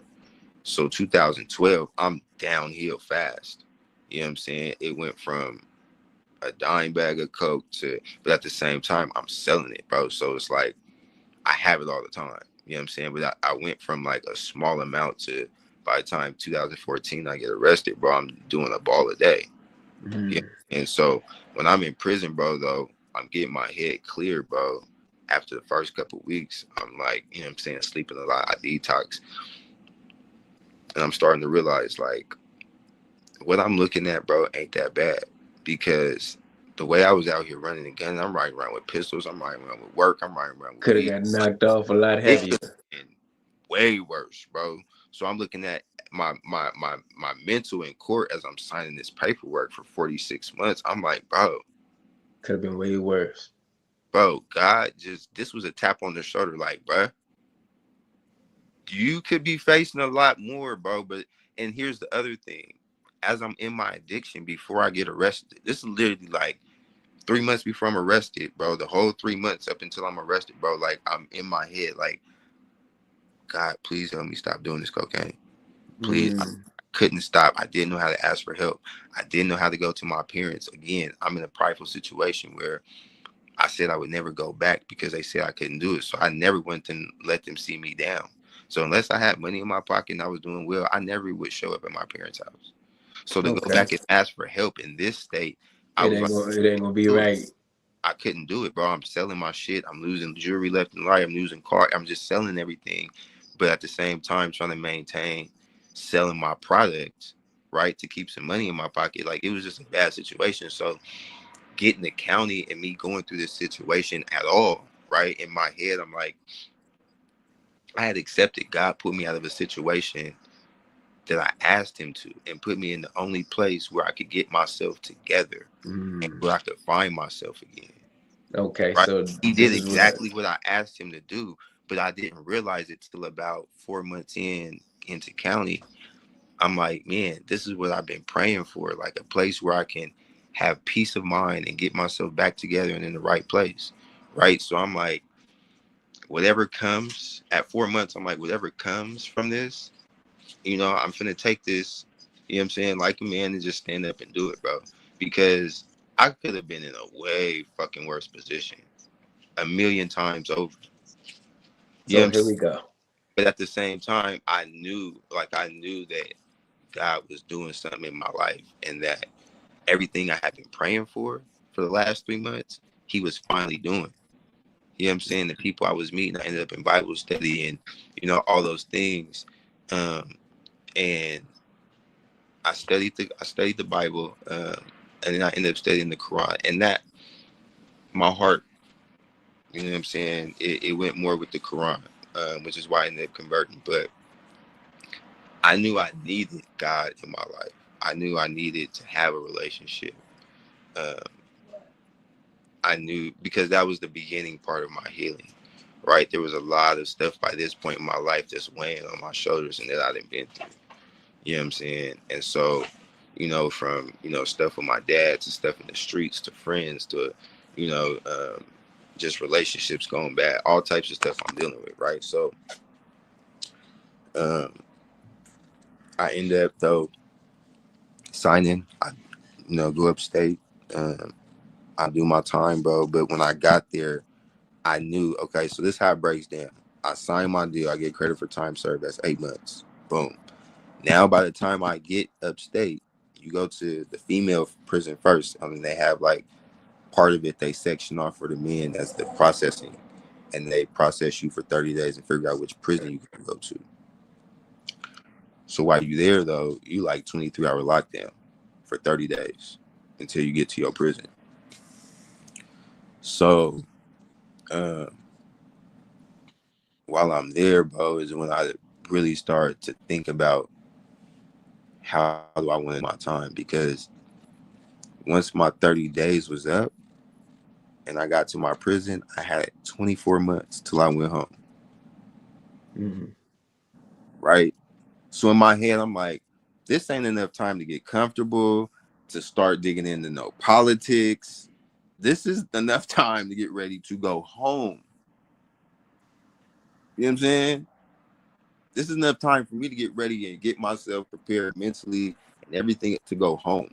So 2012, I'm downhill fast. You know what I'm saying? It went from a dime bag of coke but at the same time, I'm selling it, bro. So it's like I have it all the time. You know what I'm saying? But I went from like a small amount to by the time 2014 I get arrested, bro, I'm doing a ball a day. Yeah. Mm-hmm. And so when I'm in prison, bro, though, I'm getting my head clear, bro. After the first couple of weeks, I'm like, you know what I'm saying, sleeping a lot. I detox. And I'm starting to realize like what I'm looking at, bro, ain't that bad. Because the way I was out here running the gun, I'm riding around with pistols, I'm riding around with work, I'm riding around with Could have weed. got knocked off a lot It could heavier. have been way worse, bro. So I'm looking at my mental in court as I'm signing this paperwork for 46 months. I'm like, bro, Could have been way worse. bro, God just, this was a tap on the shoulder, like, bro, you could be facing a lot more, bro. But, and here's the other thing. As I'm in my addiction before I get arrested, this is literally like 3 months before I'm arrested, bro. The whole 3 months up until I'm arrested, bro. Like, I'm in my head, like, God, please help me stop doing this cocaine. Please. I Mm. couldn't stop. I didn't know how to ask for help. I didn't know how to go to my parents. Again, I'm in a prideful situation where I said I would never go back because they said I couldn't do it. So I never went to let them see me down. So unless I had money in my pocket and I was doing well, I never would show up at my parents' house. So to go Okay. back and ask for help in this state, I It was ain't like, gonna. It ain't gonna be do it. right. I couldn't do it, bro. I'm selling my shit. I'm losing jewelry left and right. I'm losing car. I'm just selling everything. But at the same time, trying to maintain selling my products, right, to keep some money in my pocket. Like, it was just a bad situation. So getting the county and me going through this situation at all, right, in my head, I'm like, I had accepted God put me out of a situation that I asked him to and put me in the only place where I could get myself together and Mm. where I could find myself again. Okay, Right. so He this did is what. exactly what I asked him to do, but I didn't realize it till about 4 months into county. I'm like, man, this is what I've been praying for, like a place where I can have peace of mind and get myself back together and in the right place. Right. So I'm like, whatever comes at 4 months, I'm like, whatever comes from this, I'm finna take this, you know what I'm saying, like a man and just stand up and do it, bro. Because I could have been in a way fucking worse position a million times over. You know So what I'm here saying? we go. But at the same time, I knew that God was doing something in my life and that everything I had been praying for the last 3 months, he was finally doing. You know what I'm saying? The people I was meeting, I ended up in Bible study and, all those things. Um, and I studied the Bible, and then I ended up studying the Quran. And that, my heart, you know what I'm saying, it went more with the Quran, which is why I ended up converting. But I knew I needed God in my life. I knew I needed to have a relationship. Uh, I knew because that was the beginning part of my healing, right? There was a lot of stuff by this point in my life that's weighing on my shoulders and that I didn't been through. You know what I'm saying? And so, from, stuff with my dad to stuff in the streets to friends to, you know, um, just relationships going bad, all types of stuff I'm dealing with, right? So, um, I end up, though, signing. I, go upstate. Um, I do my time, bro. But when I got there, I knew, okay, so this is how it breaks down. I sign my deal. I get credit for time served. That's 8 months. Boom. Now, by the time I get upstate, you go to the female prison first. I mean, they have like part of it, they section off for the men. That's the processing. And they process you for 30 days and figure out which prison you can go to. So while you there, though, you like 23-hour lockdown for 30 days until you get to your prison. So, uh, while I'm there, bro, is when I really start to think about how do I want my time, because once my 30 days was up and I got to my prison, I had 24 months till I went home, Mm-hmm. right? So in my head, I'm like, this ain't enough time to get comfortable, to start digging into no politics. This is enough time to get ready to go home. You know what I'm saying? This is enough time for me to get ready and get myself prepared mentally and everything to go home.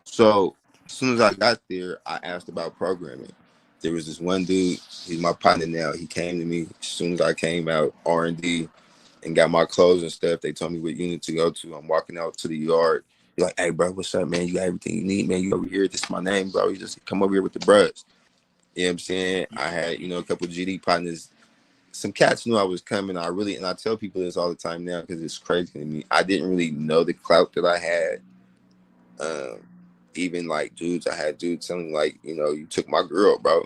So as soon as I got there, I asked about programming. There was this one dude, he's my partner now. He came to me as soon as I came out R&D and got my clothes and stuff. They told me what unit to go to. I'm walking out to the yard. He's like, hey, bro, what's up, man? You got everything you need, man? You over here? This is my name, bro. You just come over here with the brush. You know what I'm saying? I had, a couple of GD partners. Some cats knew I was coming. And I tell people this all the time now because it's crazy to me. I didn't really know the clout that I had. Um, Even like dudes, I had dudes telling me like, you took my girl, bro,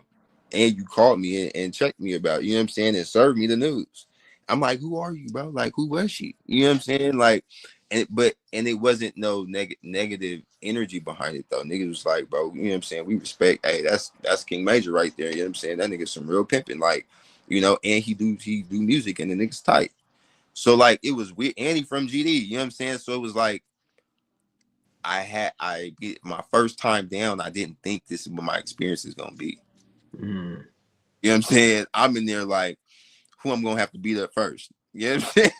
and you called me and checked me about, you know what I'm saying, and served me the news. I'm like, who are you, bro? Like, who was she? You know what I'm saying? Like, and it wasn't no negative. energy behind it though. Niggas was like, bro, you know what I'm saying? We respect, hey, that's King Major right there. You know what I'm saying? That nigga's some real pimping, like, you know, and he do music and the nigga's tight. So like it was weird. And he from GD, you know what I'm saying? So it was like I get my first time down, I didn't think this is what my experience is gonna be. Mm. You know what I'm saying? I'm in there like who I'm gonna have to beat up first. You know what I'm saying?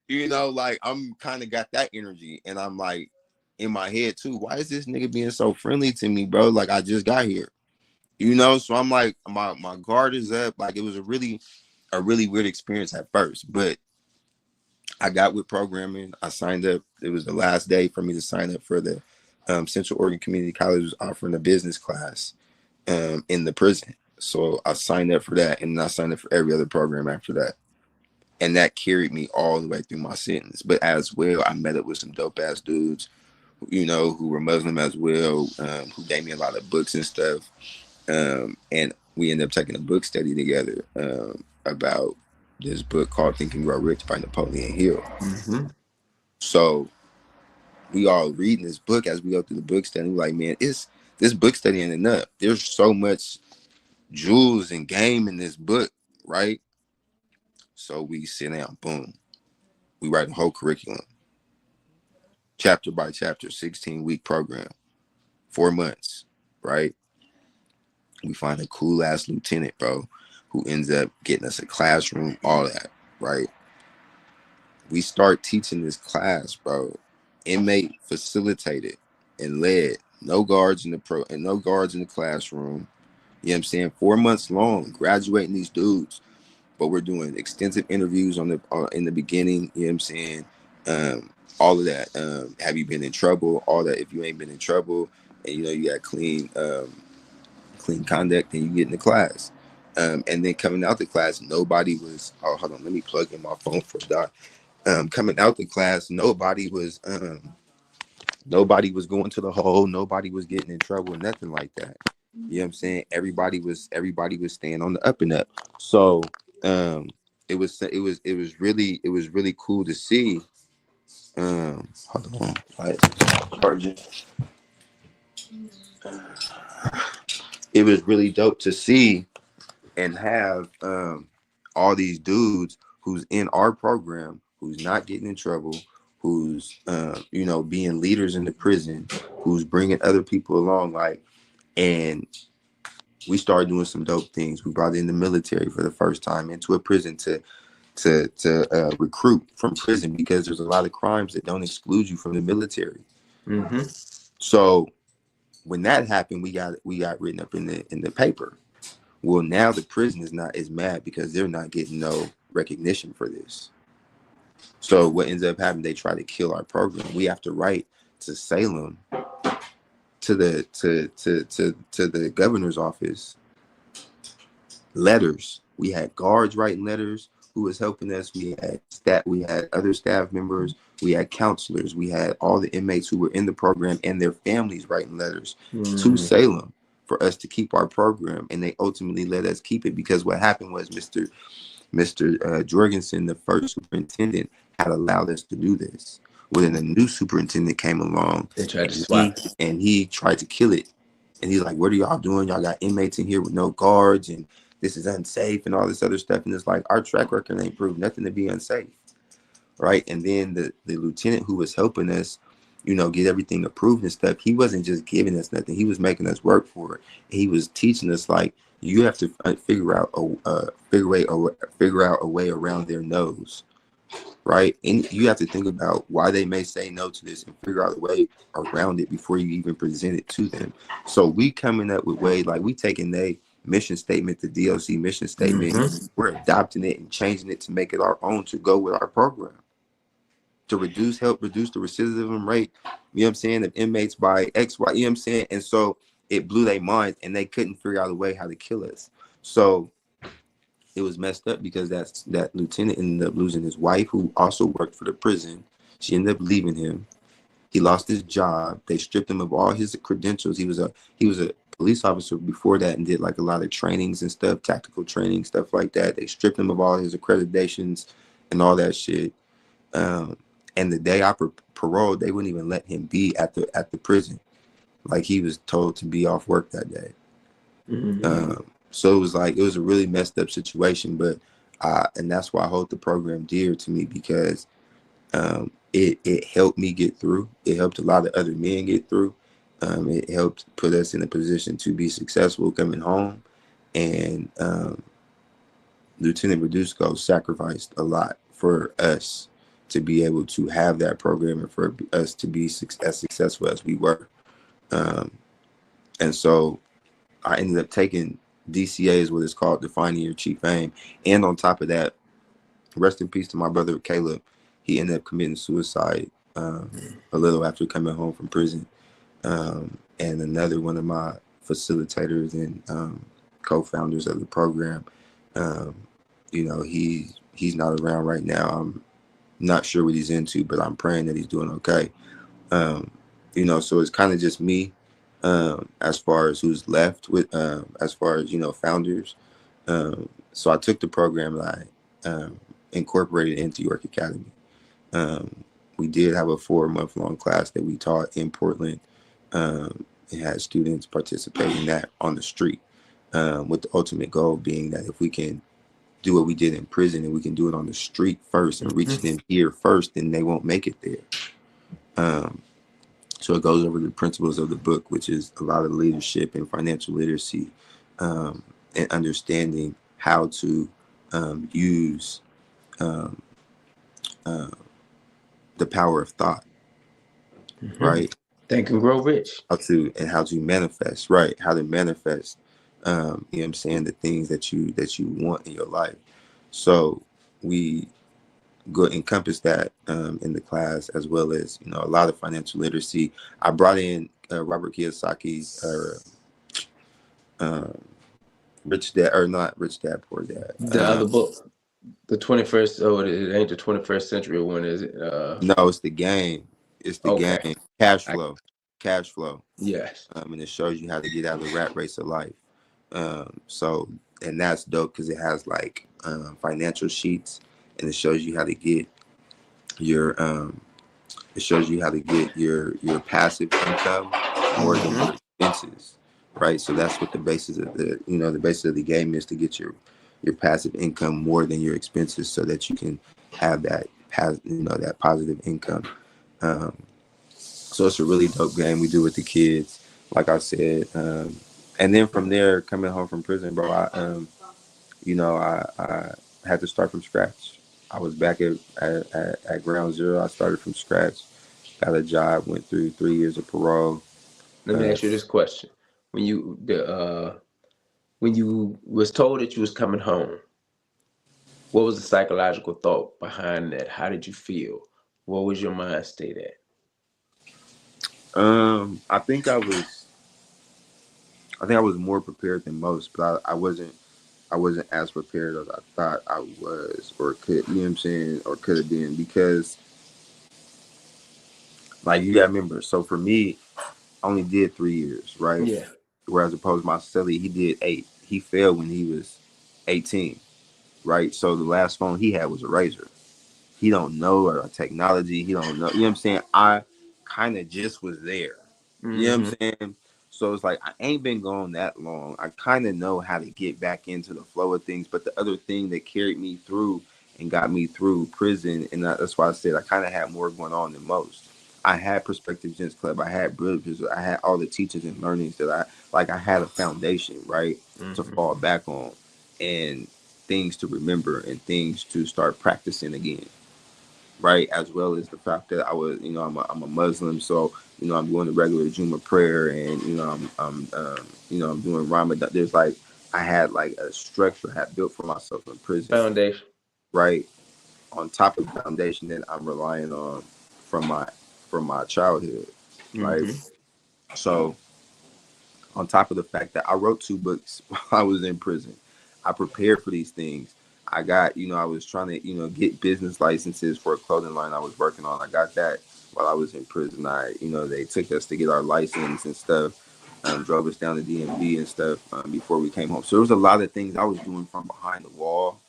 You know, like I'm kind of got that energy, and I'm like in my head too. Why is this nigga being so friendly to me, bro? Like I just got here, you know. So I'm like, my guard is up. Like it was a really weird experience at first, but I got with programming. I signed up. It was the last day for me to sign up for the Central Oregon Community College was offering a business class in the prison. So I signed up for that, and I signed up for every other program after that. And that carried me all the way through my sentence. But as well, I met up with some dope ass dudes, you know, who were Muslim as well, who gave me a lot of books and stuff. And we ended up taking a book study together about this book called Think and Grow Rich by Napoleon Hill. Mm-hmm. So we all reading this book as we go through the book study. We're like, man, it's this book study ain't enough. There's so much jewels and game in this book, right? So we sit down, boom. We write a whole curriculum, chapter by chapter, 16-week program, 4 months, right? We find a cool ass lieutenant, bro, who ends up getting us a classroom, all that, right? We start teaching this class, bro. Inmate facilitated and led. No guards in the and no guards in the classroom. You know what I'm saying? 4 months long, graduating these dudes. But we're doing extensive interviews on the in the beginning. You know what I'm saying? All of that. Have you been in trouble? All that. If you ain't been in trouble, and you know you got clean conduct, then you get in the class. And then coming out the class, nobody was. Oh, hold on. Let me plug in my phone for that. Coming out the class, nobody was going to the hole. Nobody was getting in trouble. Nothing like that. You know what I'm saying? Everybody was staying on the up and up. So it was really cool to see. Hold on, like, charging. It was really dope to see and have all these dudes who's in our program, who's not getting in trouble, who's you know, being leaders in the prison, who's bringing other people along, like, and we started doing some dope things. We brought in the military for the first time into a prison to recruit from prison, because there's a lot of crimes that don't exclude you from the military. Mm-hmm. So when that happened, we got written up in the paper. Well, now the prison is mad because they're not getting no recognition for this. So what ends up happening, they try to kill our program. We have to write to Salem, to the governor's office, letters. We had guards writing letters who was helping us. We had other staff members, we had counselors, we had all the inmates who were in the program and their families writing letters to Mm-hmm. Salem for us to keep our program, and they ultimately let us keep it, because what happened was Mr. Jorgensen, the first superintendent, had allowed us to do this. Well, then a new superintendent came along, They tried to and swap. he tried to kill it. And he's like, "What are y'all doing? Y'all got inmates in here with no guards, and this is unsafe, and all this other stuff." And it's like, our track record ain't proved nothing to be unsafe, right? And then the lieutenant who was helping us, you know, get everything approved and stuff, he wasn't just giving us nothing. He was making us work for it. He was teaching us, like, you have to figure out a way around their nose, right? And you have to think about why they may say no to this and figure out a way around it before you even present it to them. So we coming up with ways, like, we taking a mission statement, the DOC mission statement, Mm-hmm. we're adopting it and changing it to make it our own, to go with our program, to help reduce the recidivism rate, you know what I'm saying, of inmates by X, Y, you know what I'm saying? And so it blew their minds, and they couldn't figure out a way how to kill us. So it was messed up, because that lieutenant ended up losing his wife, who also worked for the prison. She ended up leaving him. He lost his job. They stripped him of all his credentials. He was a police officer before that, and did like a lot of trainings and stuff, tactical training, stuff like that. They stripped him of all his accreditations and all that shit. And the day I paroled, they wouldn't even let him be at the prison. Like he was told to be off work that day. Mm-hmm. So it was like it was a really messed up situation, but and that's why I hold the program dear to me because it helped me get through. It helped a lot of other men get through. It helped put us in a position to be successful coming home. And Lieutenant Verduzco sacrificed a lot for us to be able to have that program and for us to be as successful as we were. Um, and so I ended up taking DCA is what it's called, defining your chief aim. And on top of that, rest in peace to my brother Caleb. He ended up committing suicide a little after coming home from prison. And another one of my facilitators and co-founders of the program, um, he's not around right now. I'm not sure what he's into, but I'm praying that he's doing okay. Um, so it's kind of just me as far as who's left with, as far as, founders. So I took the program and I incorporated it into York Academy. We did have a 4-month long class that we taught in Portland. It had students participating in that on the street, with the ultimate goal being that if we can do what we did in prison and we can do it on the street first and reach them here first, then they won't make it there. So it goes over the principles of the book, which is a lot of leadership and financial literacy, and understanding how to use um, uh, the power of thought, Mm-hmm. right? Think and grow rich. How to manifest, right? How to manifest, you know what I'm saying, the things that you want in your life. So we go encompass that in the class, as well as a lot of financial literacy. I brought in Robert Kiyosaki's um, Rich Dad, or not Rich Dad Poor Dad. The other book, the 21st. Oh, it ain't the 21st century one, is it? No, it's the game. It's the Okay. game. Cash I, flow, cash flow, yes. and it shows you how to get out of the rat race of life. So and that's dope because it has like financial sheets, and it shows you how to get your your passive income more than Mm-hmm. your expenses, right? So that's what the basis of the basis of the game is, to get your passive income more than your expenses, so that you can have that positive income. Um, so it's a really dope game we do with the kids, like I said. And then from there, coming home from prison, bro, I had to start from scratch. I was back at ground zero. I started from scratch, got a job, went through 3 years of parole. Let me Uh, ask you this question: when you was told that you was coming home, what was the psychological thought behind that? How did you feel? What was your mind state at? I think I was more prepared than most, but I wasn't as prepared as I thought I was, or could, you know what I'm saying, or could have been, because like you gotta remember. So for me, I only did 3 years, right? Yeah. Whereas opposed to my celly, he did 8. He failed when he was 18, right? So the last phone he had was a Razor. He don't know technology. He don't know. You know what I'm saying? I kind of just was there. You know Mm-hmm. what I'm saying? So it's like I ain't been gone that long. I kind of know how to get back into the flow of things. But the other thing that carried me through and got me through prison, and that's why I said I kind of had more going on than most. I had Perspective Gents Club. I had Brilliant. I had all the teachings and learnings that I had a foundation, right, to Mm-hmm. fall back on, and things to remember and things to start practicing again, right? As well as the fact that I was, I'm a Muslim, so I'm doing the regular Juma prayer, and I'm doing Ramadan. There's like I had like a structure I had built for myself in prison, Foundation. right? On top of the foundation that I'm relying on from my from my childhood, right? Mm-hmm. So on top of the fact that I wrote 2 books while I was in prison. I prepared for these things. I got, I was trying to, get business licenses for a clothing line I was working on. I got that while I was in prison. They took us to get our license and stuff, drove us down to DMV and stuff before we came home. So there was a lot of things I was doing from behind the wall,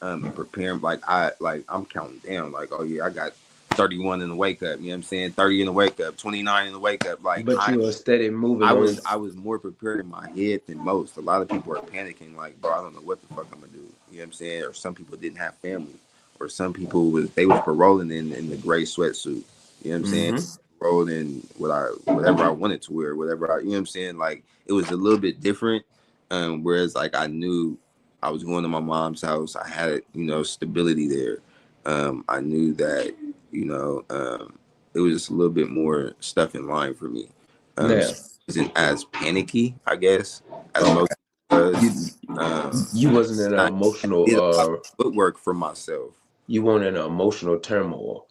and preparing. I'm counting down. Like, oh yeah, I got 31 in the wake up. You know what I'm saying? 30 in the wake up. 29 in the wake up. Like But you were steady moving I on. was more prepared in my head than most. A lot of people are panicking, like, bro, I don't know what the fuck I'm gonna do. You know what I'm saying? Or some people didn't have family, or some people was paroling in the gray sweatsuit. You know what I'm saying? Mm-hmm. Rolled in whatever I wanted to wear, whatever I, you know what I'm saying? Like it was a little bit different. Whereas like I knew I was going to my mom's house. I had, stability there. I knew that, it was just a little bit more stuff in line for me. So Now, it wasn't as panicky, I guess, as okay, most was. you Um, you wasn't in an I emotional did a lot of footwork for myself. you weren't in an emotional turmoil.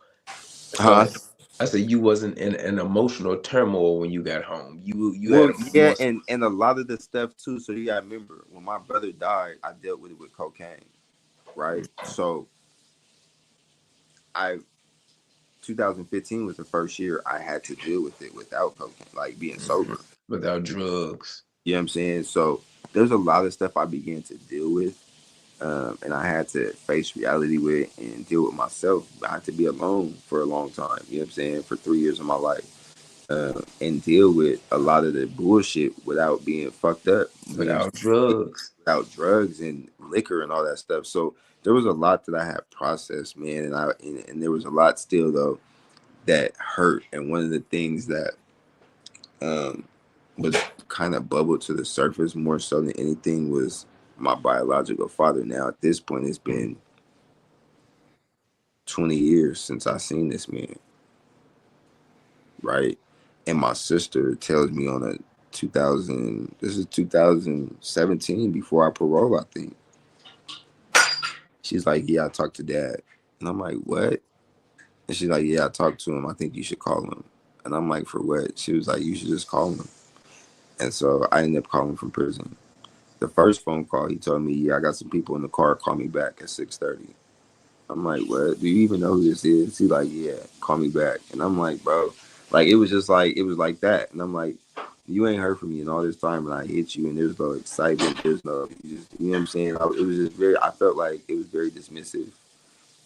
Huh? I said you wasn't in an emotional turmoil when you got home. You had Well, a yeah, more and a lot of the stuff too. So you gotta remember, when my brother died, I dealt with it with cocaine, right? So I 2015 was the first year I had to deal with it without cocaine, like being sober. without drugs. You know what I'm saying? So there's a lot of stuff I began to deal with, and I had to face reality with and deal with myself. I had to be alone for a long time. You know what I'm saying? For 3 years of my life, and deal with a lot of the bullshit without being fucked up. You know what I'm Without saying? drugs. Without drugs and liquor and all that stuff. So there was a lot that I had processed, man, and there was a lot still though that hurt. And one of the things that um, was kind of bubbled to the surface more so than anything was my biological father. Now at this point, it's been 20 years since I seen this man, right? And my sister tells me on a 2000, this is 2017 before I parole, I think. She's like, yeah, I talked to dad. And I'm like, what? And she's like, yeah, I talked to him. I think you should call him. And I'm like, for what? She was like, you should just call him. And so I ended up calling from prison. The first phone call, he told me, yeah, I got some people in the car. Call me back at 6:30. I'm like, what? Do you even know who this is? He's like, yeah, call me back. And I'm like, bro, like, it was like that. And I'm like, you ain't heard from me in all this time, and I hit you, and there's no excitement. There's no, you know what I'm saying? It was just I felt like it was very dismissive.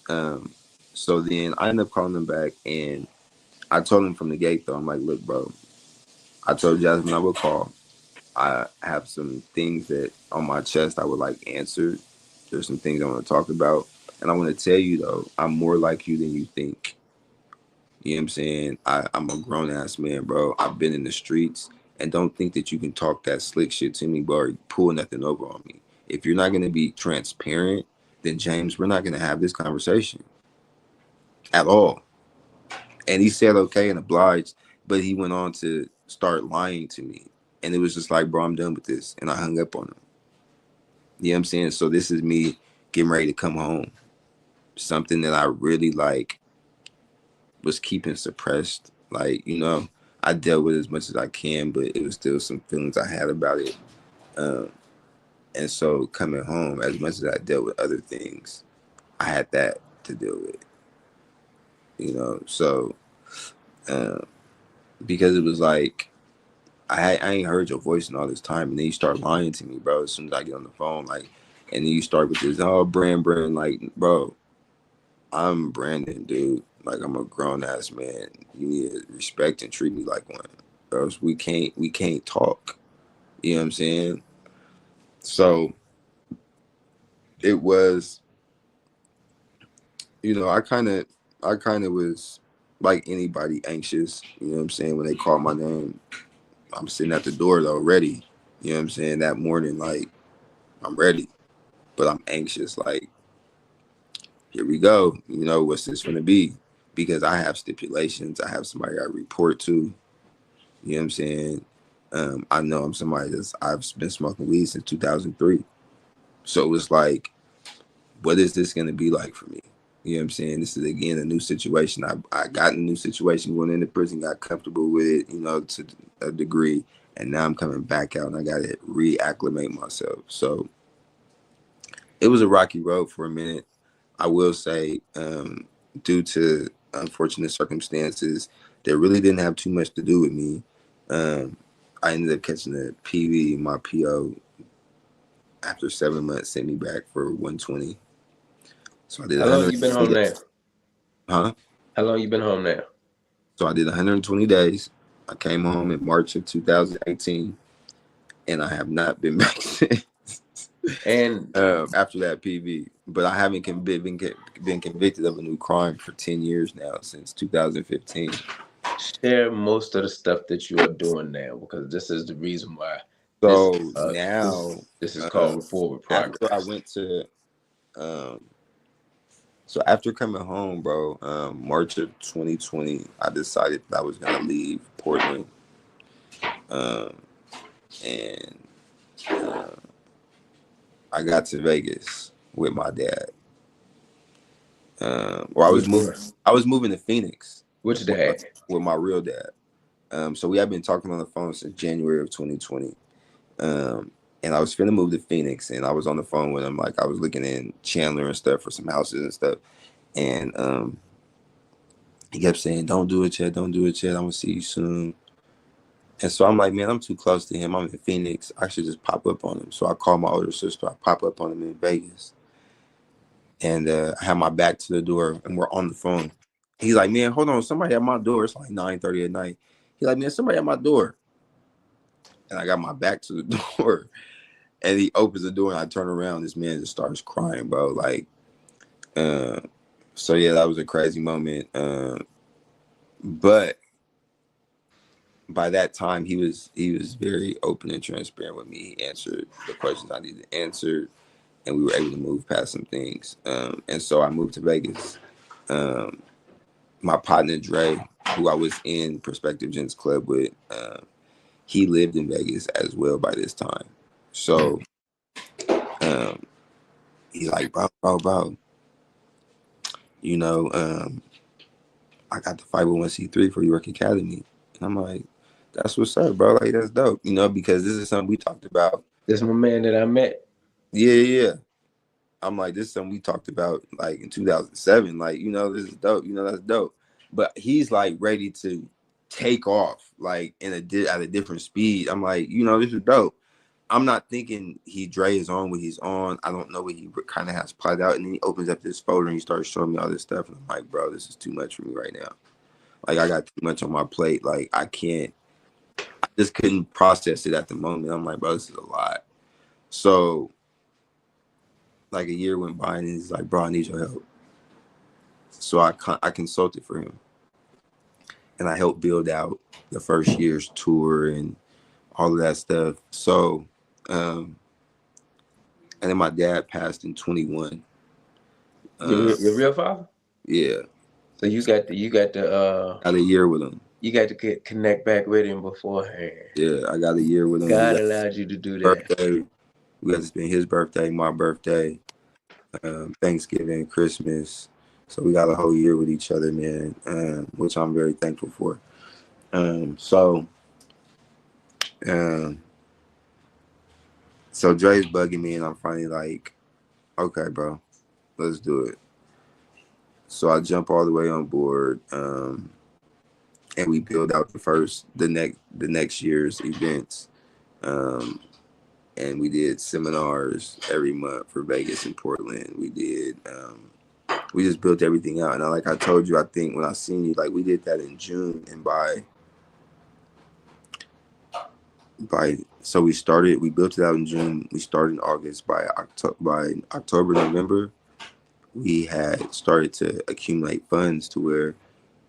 Um, so then I ended up calling him back, and I told him from the gate, though, I'm like, look, bro, I told Jasmine I would call. I have some things that on my chest I would like answered. There's some things I want to talk about. And I want to tell you, though, I'm more like you than you think. You know what I'm saying? I'm a grown ass man, bro. I've been in the streets, and don't think that you can talk that slick shit to me, bro, or pull nothing over on me. If you're not going to be transparent, then James, we're not going to have this conversation at all. And he said okay and obliged, but he went on to start lying to me. And it was just like, bro, I'm done with this. And I hung up on him. You know what I'm saying? So this is me getting ready to come home. Something that I really like was keeping suppressed. Like, I dealt with it as much as I can, but it was still some feelings I had about it. Um, and so coming home, as much as I dealt with other things, I had that to deal with. So uh, because it was like, I ain't heard your voice in all this time, and then you start lying to me, bro. As soon as I get on the phone, like, and then you start with this, oh, Brand, like, bro, I'm Brandon, dude. Like, I'm a grown ass man. You need to respect and treat me like one, or else we can't talk. You know what I'm saying? So it was, I kind of was like anybody anxious. You know what I'm saying? When they called my name, I'm sitting at the door though, ready. You know what I'm saying? That morning, like, I'm ready, but I'm anxious. Like, here we go. What's this going to be? Because I have stipulations. I have somebody I report to. You know what I'm saying? I know I'm somebody I've been smoking weed since 2003. So it's like, what is this going to be like for me? You know what I'm saying? This is, again, a new situation. I got in a new situation, went into prison, got comfortable with it, to a degree. And now I'm coming back out and I got to reacclimate myself. So it was a rocky road for a minute. I will say, due to unfortunate circumstances that really didn't have too much to do with me, um, I ended up catching a PV. My PO, after 7 months, sent me back for 120. So I did How long you been home 120. now? Huh? How long you been home now? So I did 120 days. I came home in March of 2018, and I have not been back since. And After that PV, but I haven't been convicted of a new crime for 10 years now, since 2015. share most of the stuff that you are doing now, because this is the reason why this So uh now, this is uh, called Forward after I Progress. went to, um, so after coming home, bro, March of 2020, I decided that I was gonna leave Portland, um, and uh, I got to Vegas with my dad. Or Which one? I was moving to Phoenix Which with dad? my real dad. So we have been talking on the phone since January of 2020. And I was finna move to Phoenix, and I was on the phone with him, like I was looking in Chandler and stuff for some houses and stuff. And he kept saying, "Don't do it yet, don't do it yet. I'm gonna see you soon." And so I'm like, man, I'm too close to him. I'm in Phoenix. I should just pop up on him. So I called my older sister. I pop up on him in Vegas, and I have my back to the door, and we're on the phone. He's like, man, hold on, somebody at my door. It's like 9:30 at night. He's like, man, somebody at my door. And I got my back to the door. And he opens the door, and I turn around. This man just starts crying, bro. Like, uh, so yeah, that was a crazy moment. But by that time, he was very open and transparent with me. He answered the questions I needed answered, and we were able to move past some things. And so I moved to Vegas. Um, my partner Dre, who I was in Perspective Gents Club with, he lived in Vegas as well by this time. So um, he's like, bro, you know, I got the 501c3 for York Academy. And I'm like, that's what's up, bro. Like, that's dope, you know, because this is something we talked about. This is my man that I met. Yeah. I'm like, this is something we talked about like in 2007. Like, you know, this is dope. You know, that's dope. But he's like ready to take off like at a different speed. I'm like, you know, this is dope. I'm not thinking Dre is on what he's on. I don't know what he kind of has plotted out. And then he opens up this folder and he starts showing me all this stuff. And I'm like, bro, this is too much for me right now. Like, I got too much on my plate. Like, I just couldn't process it at the moment. I'm like, bro, this is a lot. So, like, a year went by and he's like, bro, I need your help. So I consulted for him. And I helped build out the first year's tour and all of that stuff. So, and then my dad passed in 21. Your real father? Yeah. So Got a year with him. you got to connect back with him beforehand. Yeah, I got a year with him. God allowed you to do that. Birthday. We got to spend his birthday, my birthday, Thanksgiving, Christmas. So we got a whole year with each other, man, which I'm very thankful for. Um, so Dre's bugging me, and I'm finally like, okay, bro, let's do it. So I jump all the way on board, and we build out the next year's events. And we did seminars every month for Vegas and Portland. We just built everything out. And like I told you, I think when I seen you, like we did that in June, and so we built it out in June. We started in August. By October, November, we had started to accumulate funds to where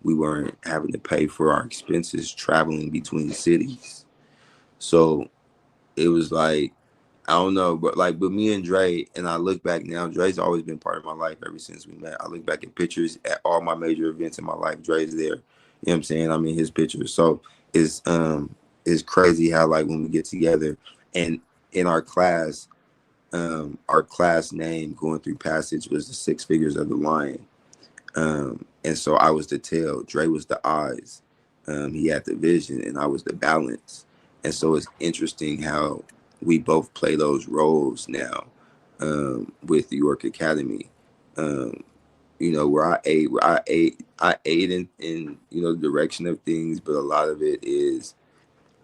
we weren't having to pay for our expenses traveling between cities. So it was like, I don't know, but me and Dre, and I look back now, Dre's always been part of my life ever since we met. I look back at pictures at all my major events in my life. Dre's there. You know what I'm saying? I'm in his pictures. So it's crazy how like when we get together, and in our class name going through passage was the Six Figures of the Lion. And so I was the tail, Dre was the eyes. He had the vision, and I was the balance. And so it's interesting how we both play those roles now, with the York Academy. You know, I aid in you know the direction of things, but a lot of it is,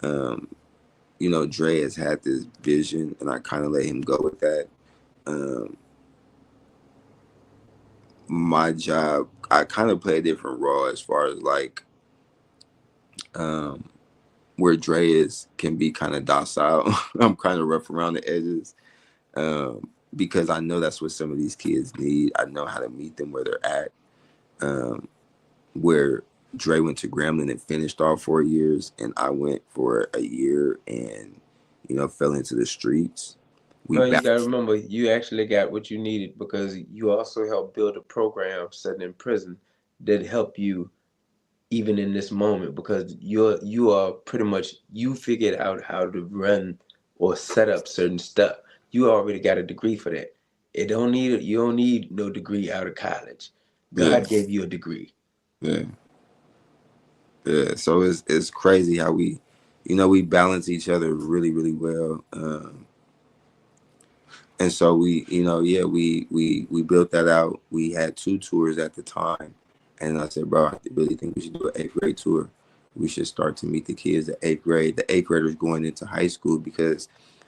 you know, Dre has had this vision, and I kind of let him go with that. Um, my job, I kind of play a different role as far as like um, where Dre is can be kind of docile. I'm kind of rough around the edges because I know that's what some of these kids need. I know how to meet them where they're at. Um, where Dre went to Grambling and finished all 4 years, and I went for a year and fell into the streets. We No, you back. got to remember, you actually got what you needed because you also helped build a program sitting in prison that helped you even in this moment because you are pretty much you figured out how to run or set up certain stuff. You already got a degree for that. It don't need you don't need no degree out of college. Yeah, God gave you a degree. yeah, yeah. So it's crazy how we balance each other really really well. And so yeah, we built that out. We had 2 tours at the time, and I said, bro, I really think we should do an 8th grade tour. We should start to meet the kids at 8th grade, the 8th graders going into high school, because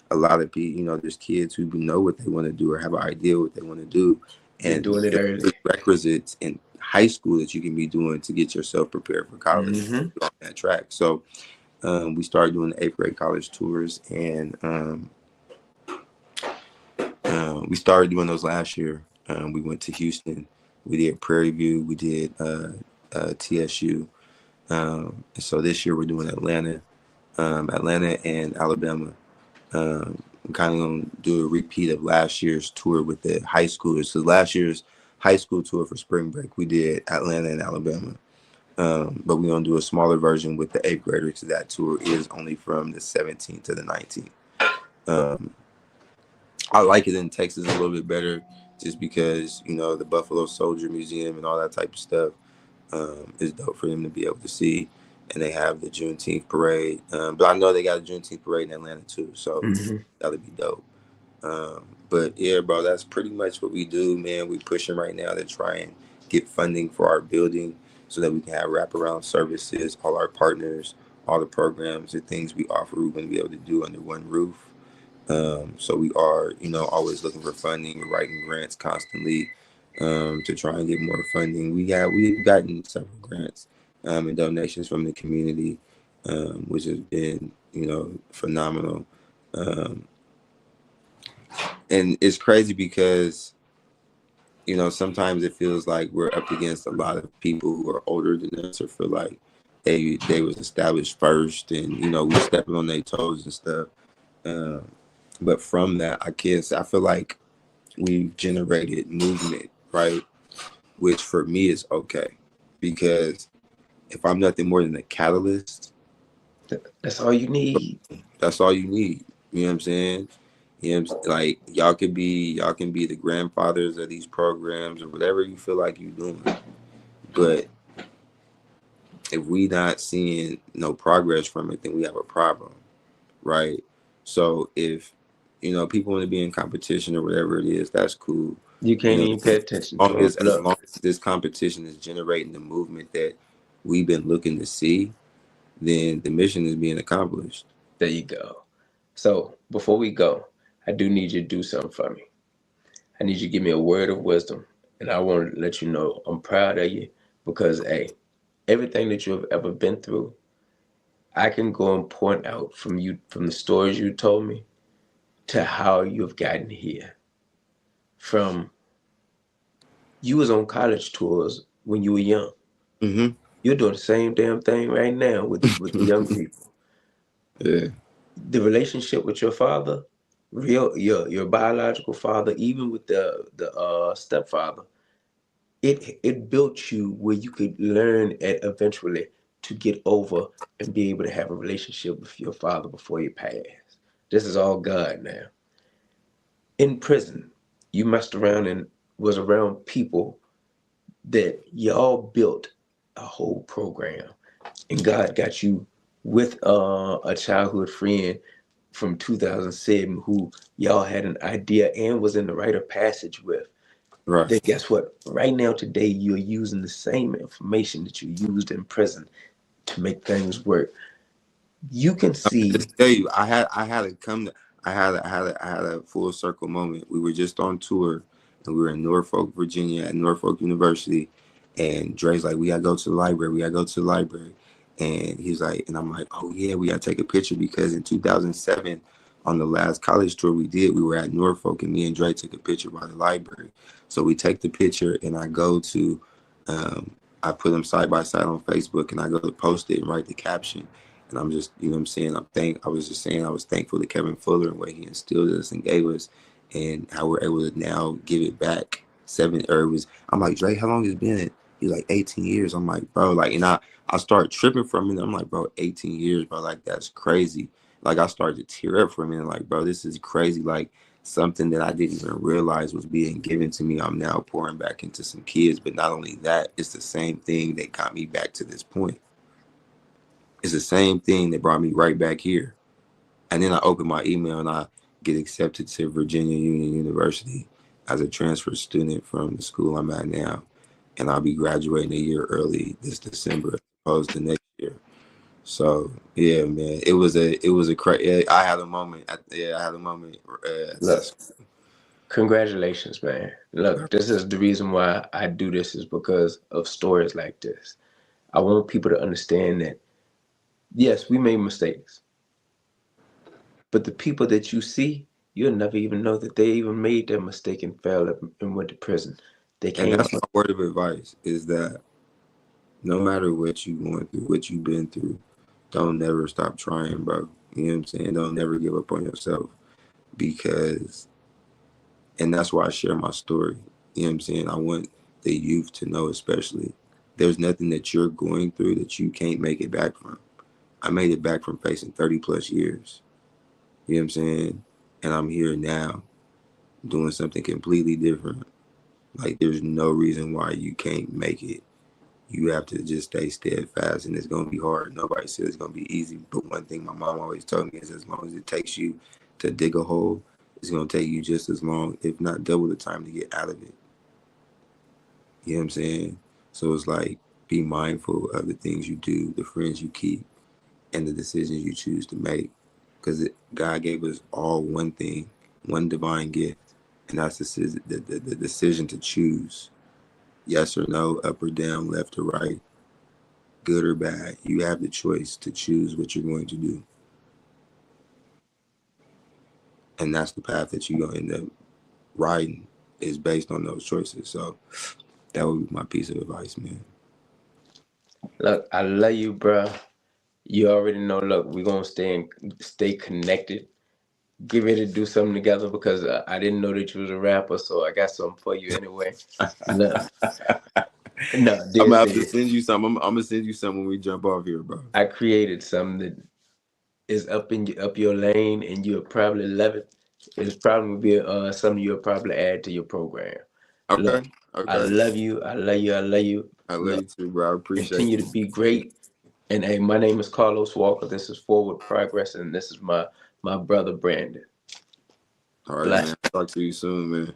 a lot of people, there's kids who know what they want to do or have an idea what they want to do, They're and doing it there's early. prerequisites in high school that you can be doing to get yourself prepared for college Mm-hmm. on that track. So we started doing the 8th grade college tours, and we started doing those last year. We went to Houston. We did Prairie View. We did TSU. And so this year we're doing Atlanta and Alabama. I'm kind of going to do a repeat of last year's tour with the high schoolers. So last year's high school tour for spring break, we did Atlanta and Alabama. But we're going to do a smaller version with the 8th graders. So that tour is only from the 17th to the 19th. I like it in Texas a little bit better just because, the Buffalo Soldier Museum and all that type of stuff is dope for them to be able to see. And they have the Juneteenth parade. But I know they got a Juneteenth parade in Atlanta too. So Mm-hmm. that'll be dope. But yeah, bro, that's pretty much what we do, man. We pushing right now to try and get funding for our building so that we can have wraparound services, all our partners, all the programs, the things we offer, we're going to be able to do under one roof. So we are, always looking for funding. We're writing grants constantly to try and get more funding. We've gotten several grants and donations from the community, which has been, phenomenal. Um, and it's crazy because, sometimes it feels like we're up against a lot of people who are older than us or feel like they was established first, and we stepping on their toes and stuff. Um, but from that, I feel like we've generated movement, right? Which for me is okay, because if I'm nothing more than a catalyst, That's all you need. that's all you need. You know what I'm saying? Like y'all can be the grandfathers of these programs or whatever you feel like you're doing. But if we not seeing no progress from it, then we have a problem, right? So if people want to be in competition or whatever it is, that's cool. You You can't know, even pay attention long to as them. Look, this competition is generating the movement that we've been looking to see, then the mission is being accomplished. there you go. So before we go, I do need you to do something for me. I need you to give me a word of wisdom. And I want to let you know I'm proud of you because, hey, everything that you have ever been through, I can go and point out from you, from the stories you told me to how you have gotten here. From you was on college tours when you were young. Mm-hmm. You're doing the same damn thing right now with the young people. Yeah. The relationship with your father, real your biological father, even with the stepfather, it built you where you could learn at eventually to get over and be able to have a relationship with your father before you pass. This is all God now. In prison, you messed around and was around people that y'all built a whole program, and God got you with a childhood friend from 2007 who y'all had an idea and was in the rite of passage with. Right. Then guess what? Right now, today, you're using the same information that you used in prison to make things work. You can see, Just tell you, I had to come to, I had a full circle moment. We were just on tour, and we were in Norfolk, Virginia, at Norfolk University, And Dre's like, we gotta go to the library. We gotta go to the library. And he's like, and I'm like, oh yeah, we gotta take a picture because in 2007, on the last college tour we did, we were at Norfolk, and me and Dre took a picture by the library. So we take the picture, and I go to, I put them side by side on Facebook, and I go to post it and write the caption. And I'm just, you know what I'm saying? I was just saying I was thankful to Kevin Fuller and what he instilled in us and gave us, and how we're able to now give it back. I'm like, Dre, how long has it been? He's like 18 years. I'm like, bro, like, and I started tripping from it. I'm like, bro, 18 years, bro, like that's crazy. Like I started to tear up from it. Like, bro, this is crazy. Like something that I didn't even realize was being given to me, I'm now pouring back into some kids. But not only that, it's the same thing that got me back to this point. It's the same thing that brought me right back here. And then I open my email and I get accepted to Virginia Union University as a transfer student from the school I'm at now. And I'll be graduating a year early this December as opposed to next year. So yeah, man, it was a crazy. I had a moment. I had a moment. Look, congratulations, man. Look, this is the reason why I do this is because of stories like this. I want people to understand that, yes, we made mistakes, but the people that you see, you'll never even know that they even made that mistake and failed and went to prison. They And came that's my out. word of advice is that no matter what you're going through, what you've been through, don't never stop trying, bro. You know what I'm saying? Don't never give up on yourself because, and that's why I share my story. You know what I'm saying? I want the youth to know, especially, there's nothing that you're going through that you can't make it back from. I made it back from facing 30 plus years. You know what I'm saying? And I'm here now doing something completely different. Like, there's no reason why you can't make it. You have to just stay steadfast, and it's going to be hard. Nobody says it's going to be easy. But one thing my mom always told me is as long as it takes you to dig a hole, it's going to take you just as long, if not double the time, to get out of it. You know what I'm saying? So it's like, be mindful of the things you do, the friends you keep, and the decisions you choose to make. Because God gave us all one thing, one divine gift, and that's the decision to choose yes or no, up or down, left or right, good or bad. You have the choice to choose what you're going to do. And that's the path that you're going to end up riding is based on those choices. So that would be my piece of advice, man. Look, I love you, bro. You already know. Look, we're gonna stay connected. Get ready to do something together because I didn't know that you was a rapper, so I got something for you anyway. Look, no, I'm dear gonna have to serious. send you some. I'm gonna send you some when we jump off here, bro. I created something that is up your lane, and you'll probably love it. It's probably be something you'll probably add to your program. Look, Okay. I Okay. love you. I love you. I love you. I love Look, you too, bro. I appreciate continue to you. be great. And hey, my name is Carlos Walker. This is Forward Progress, and this is my brother Brandon. All right, man. Bless. Talk to you soon, man.